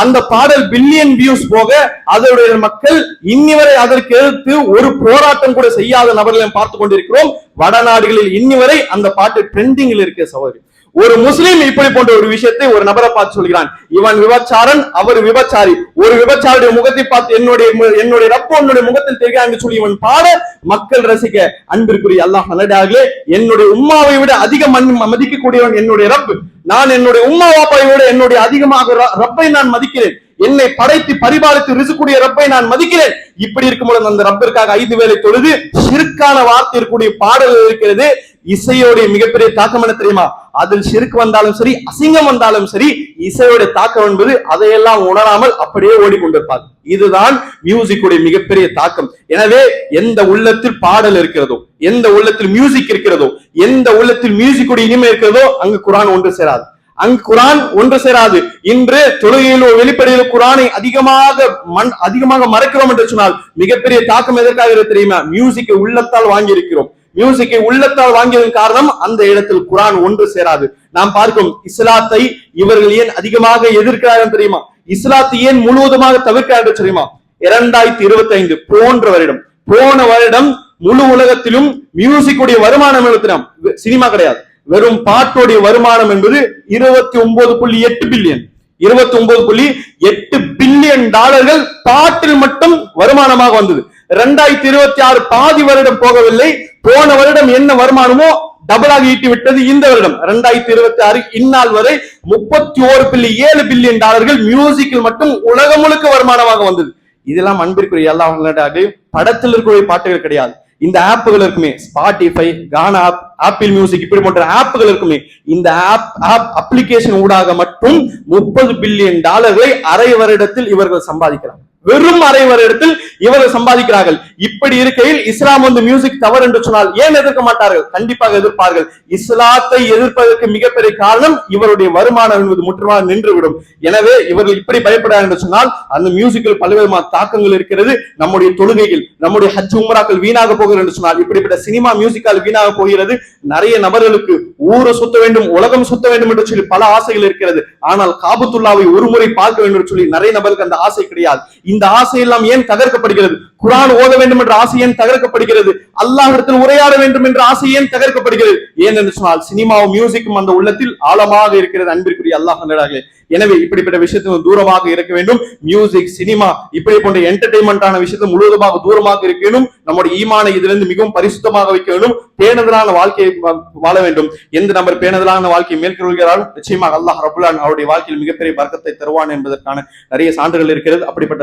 அந்த பாடல் பில்லியன் வியூஸ் போக அதனுடைய மக்கள் இன்னி வரை அதற்கு எதிர்த்து ஒரு போராட்டம் கூட செய்யாத நபர்களை பார்த்து கொண்டிருக்கிறோம். வடநாடுகளில் இன்னி வரை அந்த பாட்டு ட்ரெண்டிங்கில் இருக்க சகோதரி. ஒரு முஸ்லீம் இப்படி போன்ற ஒரு விஷயத்தை ஒரு நபரை பார்த்து சொல்கிறான், இவன் விபச்சாரன், அவர் விபச்சாரி. ஒரு விபச்சாருடைய முகத்தை பார்த்து என்னுடைய ரப்பு உன்னுடைய முகத்தில் தெரிகிறான் சொல்லி இவன் பாட மக்கள் ரசிக்க, அன்பிற்குரிய அல்லாஹ் நல்லடியார்களே, என்னுடைய உம்மாவை விட அதிக மதிக்கக்கூடியவன் என்னுடைய ரப்பு. நான் என்னுடைய உம்மா வாப்பாவை விட என்னுடைய அதிகமாக ரப்பை நான் மதிக்கிறேன். என்னை படைத்து பரிபாலித்து ரிசுக்கூடிய ரப்பை நான் மதிக்கிறேன். இப்படி இருக்கும்போது அந்த ரப்பிற்காக 5 வேளை தொழுது ஷிர்கான வார்த்தை இருக்கக்கூடிய பாடல்கள் இருக்கிறது. இசையோடைய மிகப்பெரிய தாக்கம் என்ன தெரியுமா? அதில் ஷிர்க் வந்தாலும் சரி, அசிங்கம் வந்தாலும் சரி, இசையோட தாக்கம் என்பது அதையெல்லாம் உணராமல் அப்படியே ஓடிக்கொண்டிருப்பார். இதுதான் மியூசிக்குடைய மிகப்பெரிய தாக்கம். எனவே எந்த உள்ளத்தில் பாடல் இருக்கிறதோ, எந்த உள்ளத்தில் மியூசிக் இருக்கிறதோ, எந்த உள்ளத்தில் மியூசிக்குடைய இனிமை இருக்கிறதோ, அங்கு குர்ஆன் ஒன்று சேராது. அங்கு குர்ஆன் ஒன்று சேராது. இன்று தொழுகையிலோ வெளிப்படையிலோ குர்ஆனை அதிகமாக மறைக்கிறோம் என்று சொன்னால் மிகப்பெரிய தாக்கம் எதற்காக தெரியுமா? மியூசிக்கை உள்ளத்தால் வாங்கி இருக்கிறோம். மியூசிக்கை உள்ளத்தால் வாங்கியதன் காரணம் அந்த இடத்தில் குர்ஆன் ஒன்று சேராது. நாம் பார்க்கும் இஸ்லாத்தை இவர்கள் ஏன் அதிகமாக எதிர்க்கிறார்கள் தெரியுமா? இஸ்லாத்தை ஏன் முழுவதுமாக தவிர்க்கிறார்கள் தெரியுமா? 2025 போன வருடம் முழு உலகத்திலும் மியூசிக்குடைய வருமானம் எழுத்தினோம். சினிமா கிடையாது, வெறும் பாட்டோடைய வருமானம் என்பது 29.8 பில்லியன். 29.8 பில்லியன் டாலர்கள் பாட்டில் மட்டும் வருமானமாக வந்தது. 2026 பாதி வருடம் போகவில்லை. போன வருடம் என்ன வருமானமோ டபுளாக ஈட்டி விட்டது இந்த வருடம். 2026 இந்நாள் வரை 31.7 பில்லியன் டாலர்கள் மியூசிக்கில் மட்டும் உலகம் முழுக்க வருமானமாக வந்தது. இதெல்லாம் அன்பிற்குரிய அல்லாஹ் படத்தில் இருக்கக்கூடிய பாட்டுகள் கிடையாது. இந்த ஆப்புகள் இருக்குமே, ஸ்பாட்டிஃபை, கானா, ஆப்பிள் மியூசிக், இப்படி போன்ற ஆப்புகள் இருக்குமே, இந்த அப்ளிகேஷன் ஊடாக மட்டும் 30 பில்லியன் டாலர்களை அரை வருடத்தில் இவர்கள் சம்பாதிக்கிறார்கள். வெறும் அரை வருடத்தில் இவர்கள் சம்பாதிக்கிறார்கள். இப்படி இருக்கையில் இஸ்லாம் வந்து மியூசிக் தவறு என்று சொன்னால் ஏன் எதிர்க்க மாட்டார்கள்? கண்டிப்பாக எதிர்ப்பார்கள். இஸ்லாத்தை எதிர்ப்பதற்கு மிகப்பெரிய காரணம் இவருடைய வருமானம் என்பது முற்றிலுமாக நின்றுவிடும். எனவே இவர்கள் இப்படி பயப்படுறாங்க என்று சொன்னால் அந்த மியூசிக்கில் பல்வேறு தாக்கங்கள் இருக்கிறது. நம்முடைய தொழுகையில், நம்முடைய ஹஜ் உம்ராக்கள் வீணாக போகிறது என்று சொன்னால் இப்படிப்பட்ட சினிமா மியூசிக்கால் வீணாக போகிறது. நிறைய நபர்களுக்கு ஊரை சுத்த வேண்டும், உலகம் சுத்த வேண்டும் என்று சொல்லி பல ஆசைகள் இருக்கிறது. ஆனால் காபத்துல்லாவை ஒரு முறை பார்க்க வேண்டும் என்று சொல்லி நிறைய நபருக்கு அந்த ஆசை கிடையாது. இந்த ஆசையெல்லாம் ஏன் தகர்க்கப்படுகிறது? குர்ஆன் ஓத வேண்டும் என்ற ஆசை ஏன் தகர்க்கப்படுகிறது? அல்லாஹ்விடத்தில் உரையாட வேண்டும் என்ற ஆசை ஏன் தகர்க்கப்படுகிறது? ஏன் என்று சொன்னால் சினிமாவும் மியூசிக்கும் அந்த உள்ளத்தில் ஆழமாக இருக்கிறது. அன்பிற்குரிய அல்லாஹ் நல்லடியார்களே, எனவே இப்படிப்பட்ட விஷயத்தில் தூரமாக இருக்க வேண்டும். மியூசிக், சினிமா இப்படி போன்ற என்டர்டைன்மெண்டான விஷயத்தை முழுவதுமாக தூரமாக இருக்க வேண்டும். நம்முடைய ஈமானை இதிலிருந்து மிகவும் பரிசுத்தமாக வைக்க வேண்டும். பேணுதலான வாழ்க்கையை வாழ வேண்டும். எந்த நபர் பேணுதலான வாழ்க்கையை மேற்கொள்கிறாரோ நிச்சயமாக அல்லாஹ் ரப்புல் ஆலமீன் அவருடைய வாழ்க்கையில் மிகப்பெரிய பரக்கத்தை தருவான் என்பதற்கான நிறைய சான்றுகள் இருக்கிறது. அப்படிப்பட்ட